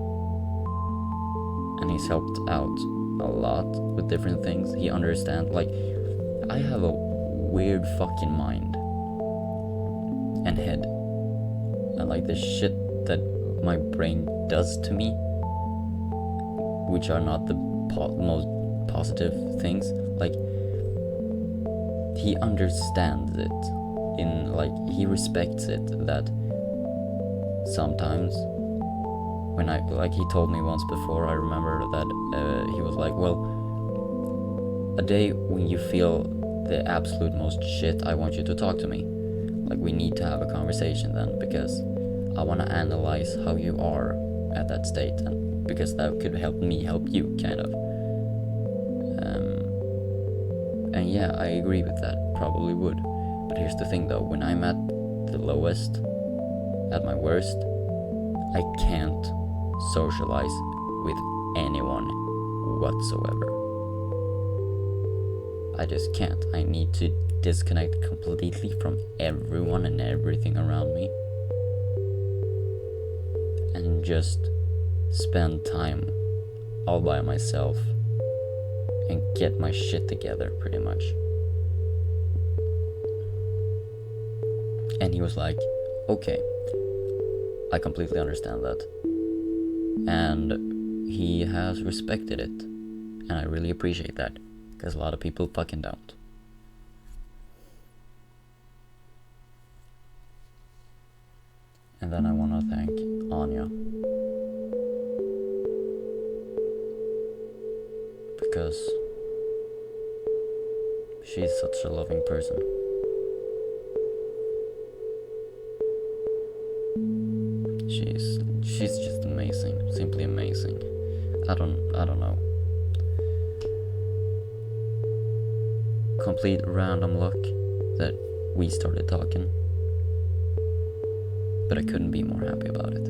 And he's helped out a lot with different things. He understands, like, I have a weird fucking mind and head. And like the shit that my brain does to me, which are not the most positive things, like, he understands it. He respects it, that sometimes when he told me once before, I remember that he was like, well, a day when you feel the absolute most shit, I want you to talk to me. Like, we need to have a conversation then, because I want to analyze how you are at that state, and because that could help me help you, kind of. And yeah, I agree with that, probably would. But here's the thing though, when I'm at the lowest, at my worst, I can't socialize with anyone whatsoever. I just can't. I need to disconnect completely from everyone and everything around me, and just spend time all by myself and get my shit together, pretty much. And he was like, okay, I completely understand that. And he has respected it. And I really appreciate that, because a lot of people fucking don't. And then I want to thank Anya, because she's such a loving person. She's just amazing, simply amazing. I don't know. Complete random luck that we started talking, but I couldn't be more happy about it.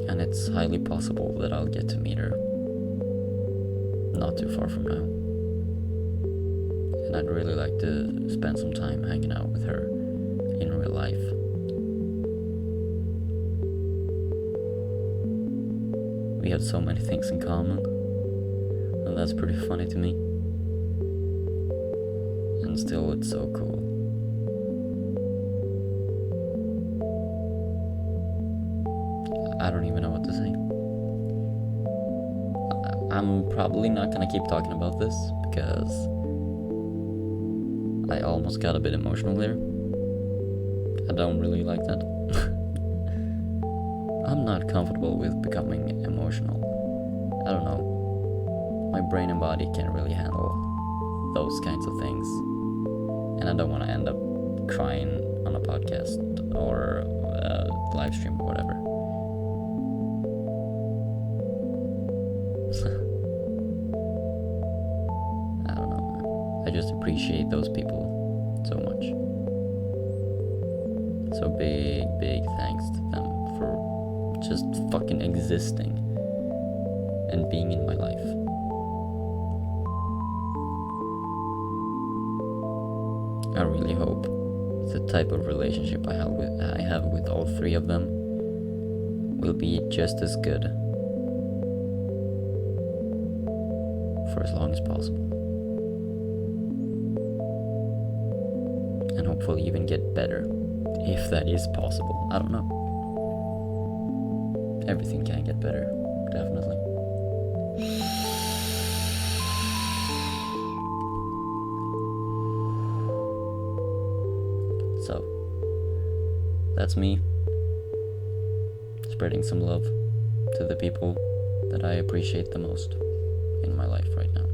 And it's highly possible that I'll get to meet her not too far from now. And I'd really like to spend some time hanging out with her in real life. We have so many things in common, and that's pretty funny to me. And still, it's so cool. I don't even know what to say. I'm probably not gonna keep talking about this, because I almost got a bit emotional there. I don't really like that. I'm not comfortable with becoming emotional. I don't know. My brain and body can't really handle those kinds of things. And I don't want to end up crying on a podcast or live stream or whatever. I don't know, man. I just appreciate those people so much. So big thanks to them for just fucking existing and being in my life. I really hope the type of relationship I have with all three of them will be just as good for as long as possible. And hopefully even get better, if that is possible. I don't know. Everything can get better, definitely. So, that's me, spreading some love to the people that I appreciate the most in my life right now.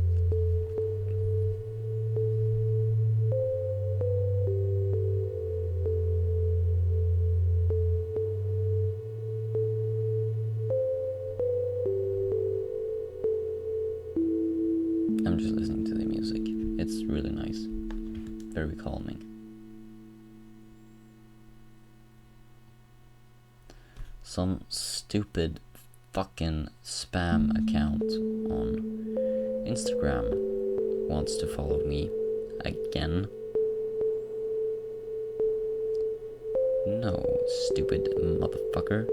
I'm just listening to the music. It's really nice. Very calming. Some stupid fucking spam account on Instagram wants to follow me again. No, stupid motherfucker.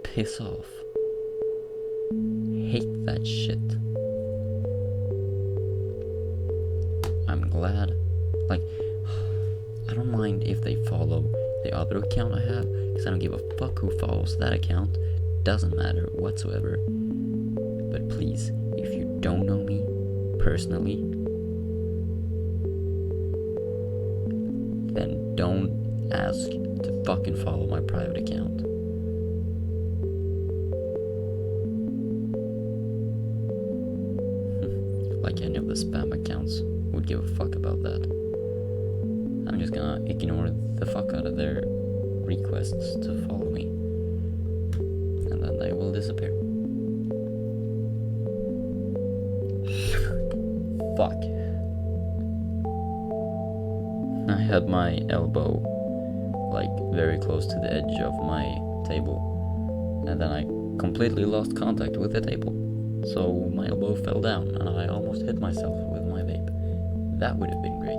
Piss off. Hate that shit. I'm glad. Like, I don't mind if they follow the other account I have, because I don't give a fuck who follows that account. Doesn't matter whatsoever. But please, if you don't know me personally, then don't ask to fucking follow my private account. Like any of the spam accounts would give a fuck about that. I'm just gonna ignore the fuck out of their requests to follow me, and then they will disappear. Fuck. I had my elbow like very close to the edge of my table, and then I completely lost contact with the table. So my elbow fell down and I almost hit myself with my vape. That would have been great.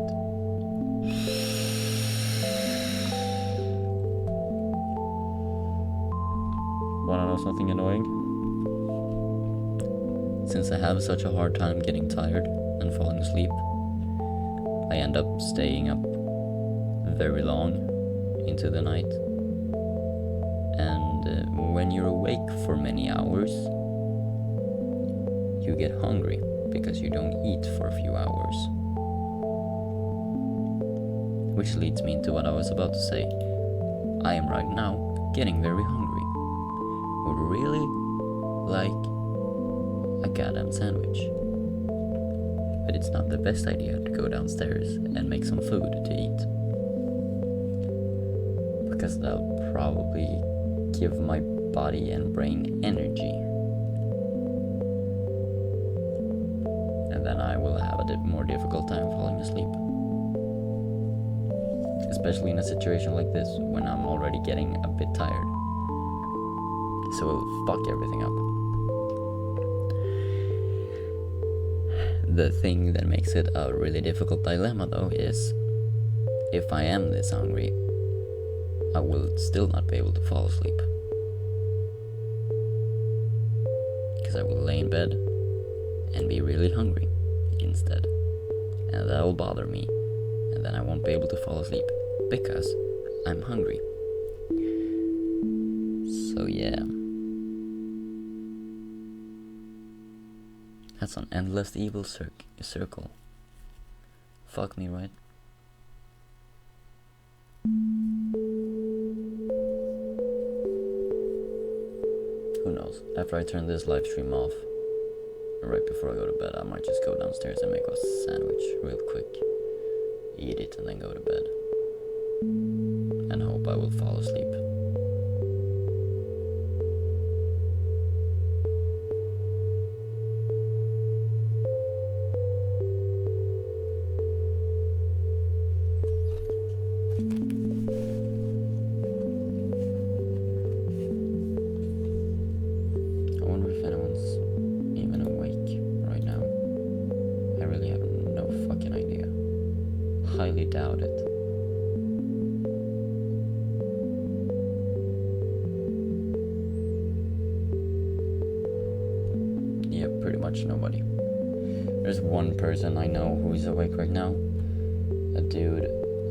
Wanna know something annoying? Since I have such a hard time getting tired and falling asleep, I end up staying up very long into the night. And when you're awake for many hours, you get hungry because you don't eat for a few hours. Which leads me into what I was about to say. I am right now getting very hungry. Would really like a goddamn sandwich. But it's not the best idea to go downstairs and make some food to eat. Because that'll probably give my body and brain energy. And then I will have a more difficult time falling asleep. Especially in a situation like this, when I'm already getting a bit tired. So it'll fuck everything up. The thing that makes it a really difficult dilemma though is, if I am this hungry, I will still not be able to fall asleep. Because I will lay in bed and be really hungry instead. And that will bother me. And then I won't be able to fall asleep because I'm hungry. So yeah. That's an endless evil circle. Fuck me, right? Who knows? After I turn this live stream off, right before I go to bed, I might just go downstairs and make a sandwich real quick. Eat it and then go to bed. I will fall asleep. I wonder if anyone's even awake right now. I really have no fucking idea. Highly doubt it. Yeah, pretty much nobody. There's one person I know who is awake right now. A dude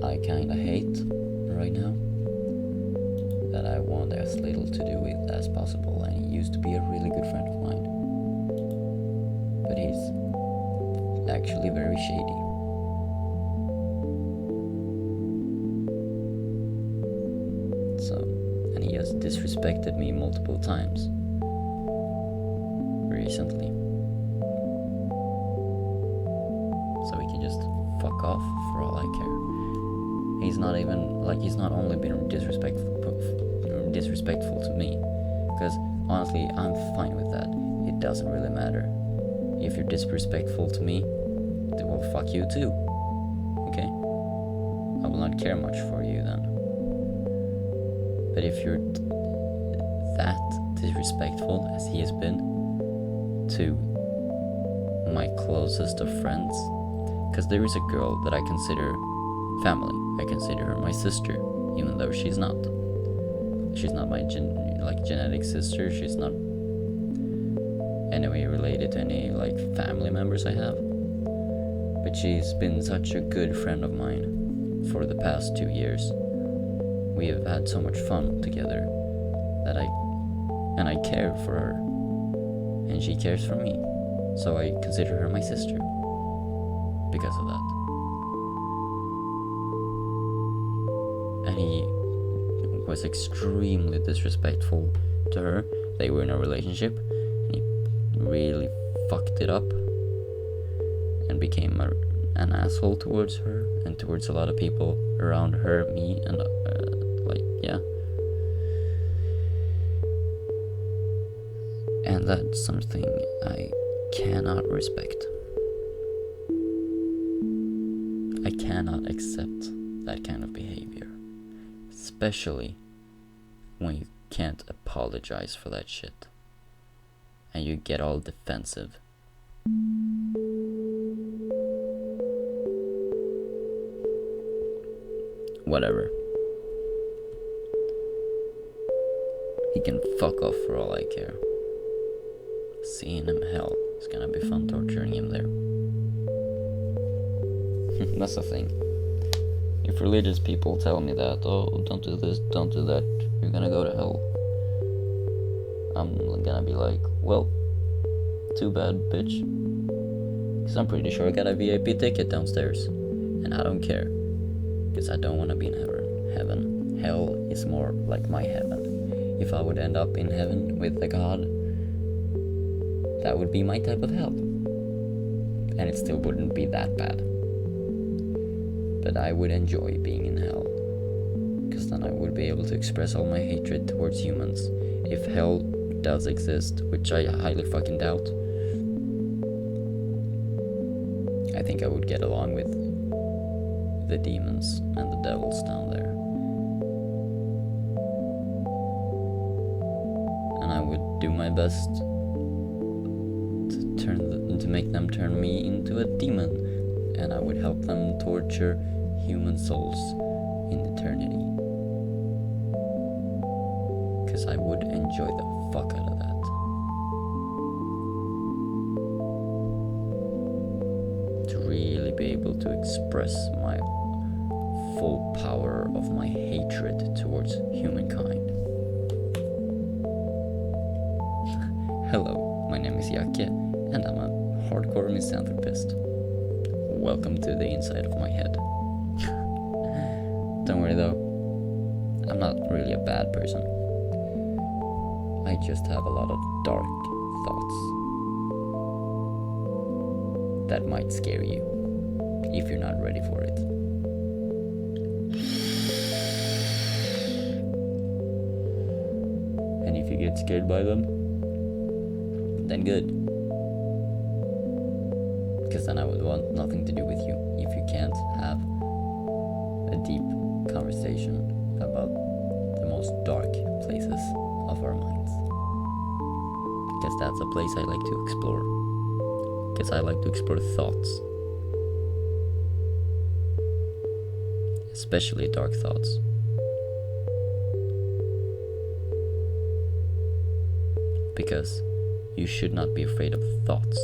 I kinda hate right now. That I want as little to do with as possible, and he used to be a really good friend of mine. But he's actually very shady. And he has disrespected me multiple times recently. So he can just fuck off for all I care. He's not only been disrespectful to me, because honestly, I'm fine with that. It doesn't really matter. If you're disrespectful to me, then well, fuck you too. Okay? I will not care much for you then. But if you're that disrespectful as he has been to my closest of friends, because there is a girl that I consider family. I consider her my sister, even though she's not. She's not my genetic sister. She's not anyway related to any family members I have. But she's been such a good friend of mine for the past 2 years. We have had so much fun together that I care for her, and she cares for me. So I consider her my sister because of that. And he was extremely disrespectful to her. They were in a relationship, and he really fucked it up and became an asshole towards her and towards a lot of people around her, me, and yeah. And that's something I cannot respect. I cannot accept that kind of behavior, especially when you can't apologize for that shit and you get all defensive. Whatever. He can fuck off for all I care. Seeing him hell is gonna be fun torturing him there. That's the thing. If religious people tell me that, oh, don't do this, don't do that, you're gonna go to hell, I'm gonna be like, well, too bad, bitch. Because I'm pretty sure I got a VIP ticket downstairs, and I don't care. Because I don't want to be in heaven. Hell is more like my heaven. If I would end up in heaven with a god, that would be my type of hell. And it still wouldn't be that bad. But I would enjoy being in hell. Because then I would be able to express all my hatred towards humans. If hell does exist, which I highly fucking doubt, I think I would get along with the demons and the devils down there. And I would do my best to make them turn me into a demon, and I would help them torture human souls in eternity. Because I would enjoy the fuck out of that. To really be able to express my full power of my hatred towards humankind. Hello, my name is Jacke, and I'm a hardcore misanthropist. Welcome to the inside of my head. Don't worry though, I'm not really a bad person. I just have a lot of dark thoughts that might scare you if you're not ready for it. get scared by them, then good. Because then I would want nothing to do with you if you can't have a deep conversation about the most dark places of our minds. Because that's a place I like to explore. Because I like to explore thoughts. Especially dark thoughts. Because you should not be afraid of thoughts.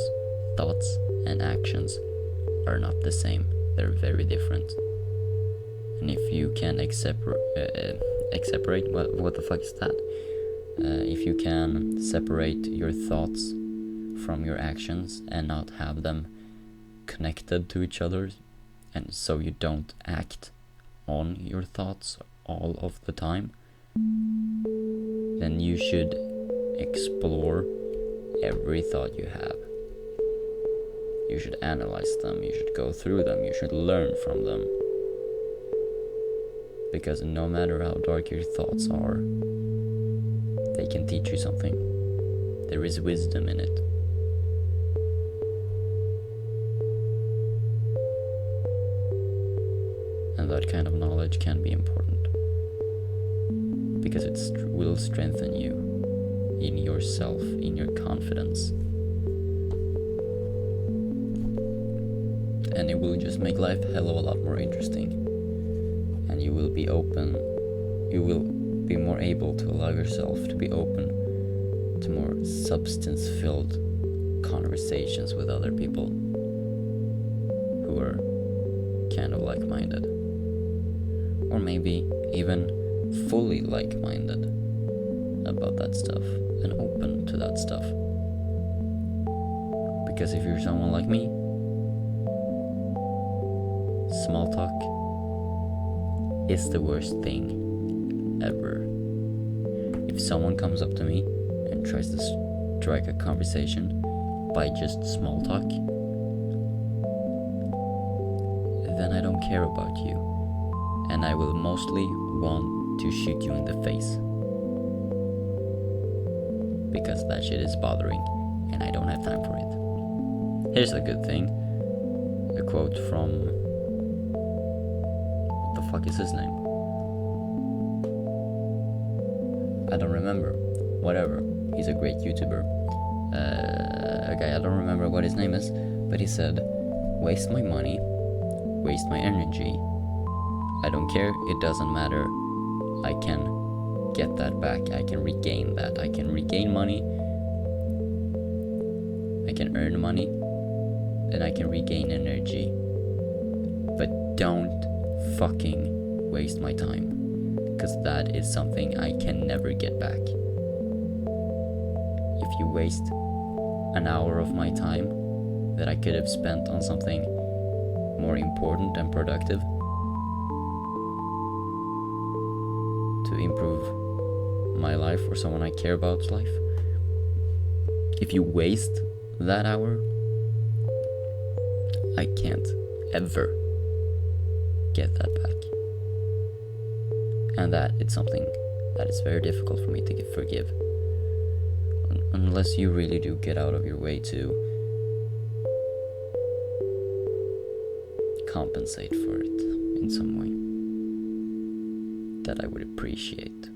Thoughts and actions are not the same. They're very different. And if you can separate, what the fuck is that? If you can separate your thoughts from your actions and not have them connected to each other, and so you don't act on your thoughts all of the time, then you should explore every thought you have. You should analyze them, you should go through them, you should learn from them. Because no matter how dark your thoughts are, they can teach you something. There is wisdom in it. And that kind of knowledge can be important. Because it will strengthen you in yourself, in your confidence. And it will just make life a hell of a lot more interesting. And you will be open, you will be more able to allow yourself to be open to more substance-filled conversations with other people who are kind of like-minded. Or maybe even fully like-minded about that stuff and open to that stuff. Because if you're someone like me, small talk is the worst thing ever. If someone comes up to me and tries to strike a conversation by just small talk, then I don't care about you, and I will mostly want to shoot you in the face. Because that shit is bothering, and I don't have time for it. Here's a good thing. A quote from... what the fuck is his name? I don't remember. Whatever. He's a great YouTuber. A guy, I don't remember what his name is, but he said, waste my money, waste my energy. I don't care, it doesn't matter. I can get that back, I can regain that. I can regain money, I can earn money, and I can regain energy. But don't fucking waste my time. Because that is something I can never get back. If you waste an hour of my time that I could have spent on something more important and productive to improve my life or someone I care about's life, if you waste that hour, I can't ever get that back. And that it's something that is very difficult for me to forgive. Unless you really do get out of your way to compensate for it in some way that I would appreciate.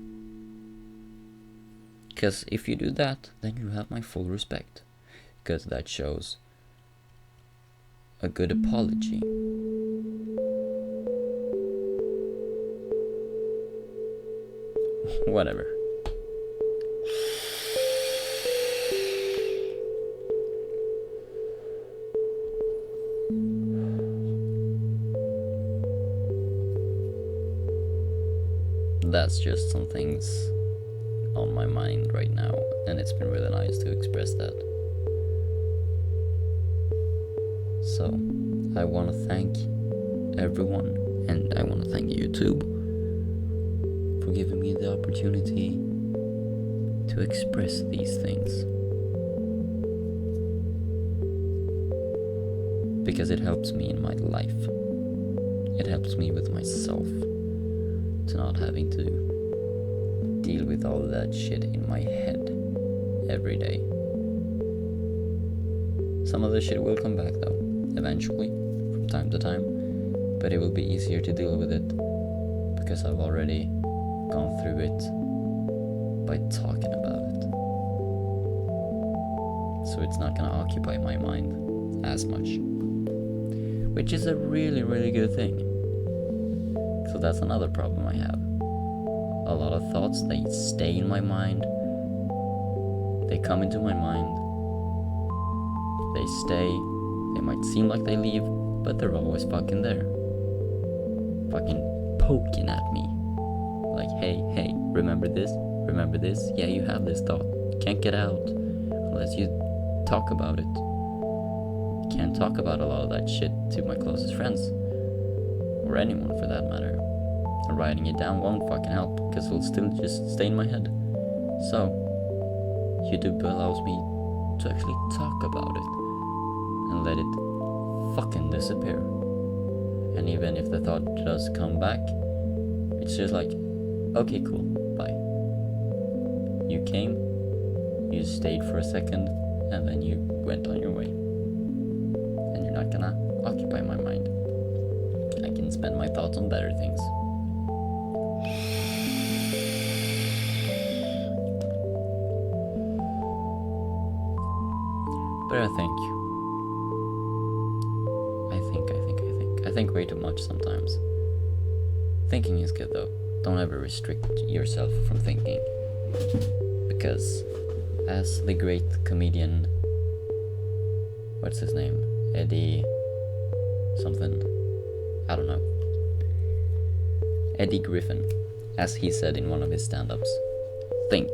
Because if you do that, then you have my full respect. Because that shows a good apology. Whatever. That's just some things on my mind right now, and it's been really nice to express that. So, I want to thank everyone, and I want to thank YouTube for giving me the opportunity to express these things. Because it helps me in my life. It helps me with myself. To not having to deal with all that shit in my head every day. Some of the shit will come back though, eventually, from time to time, but it will be easier to deal with it because I've already gone through it by talking about it. So it's not gonna occupy my mind as much, which is a really, really good thing. So that's another problem I have. A lot of thoughts, they stay in my mind, they come into my mind, they stay, they might seem like they leave, but they're always fucking there. Fucking poking at me. Like, hey, remember this? Remember this? Yeah, you have this thought. Can't get out unless you talk about it. Can't talk about a lot of that shit to my closest friends. Or anyone for that matter. And writing it down won't fucking help, because it'll still just stay in my head. So, YouTube allows me to actually talk about it and let it fucking disappear. And even if the thought does come back, it's just like, okay, cool, bye. You came, you stayed for a second, and then you went on your way. And you're not gonna occupy my mind. I can spend my thoughts on better things. But I think way too much sometimes. Thinking is good though. Don't ever restrict yourself from thinking. Because, as the great comedian, what's his name? Eddie something, I don't know. Eddie Griffin, as he said in one of his stand-ups, think.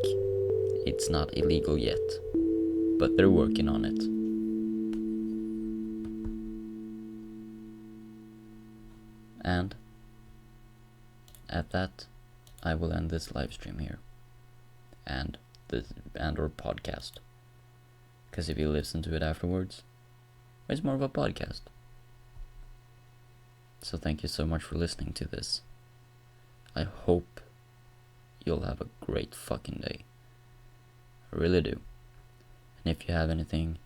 It's not illegal yet, but they're working on it. And at that, I will end this live stream here, and or podcast, because if you listen to it afterwards, it's more of a podcast. So thank you so much for listening to this. I hope you'll have a great fucking day. I really do. And if you have anything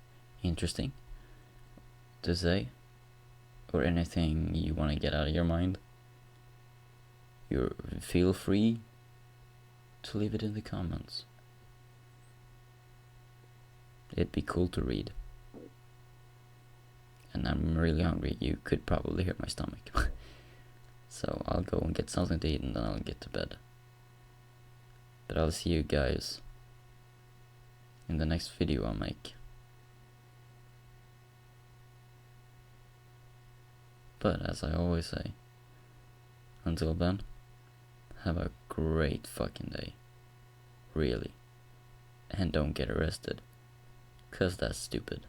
interesting to say, or anything you want to get out of your mind, you feel free to leave it in the comments. It'd be cool to read. And I'm really hungry. You could probably hear my stomach. So I'll go and get something to eat and then I'll get to bed. But I'll see you guys in the next video I'll make. But as I always say, until then, have a great fucking day. Really. And don't get arrested, 'cause that's stupid.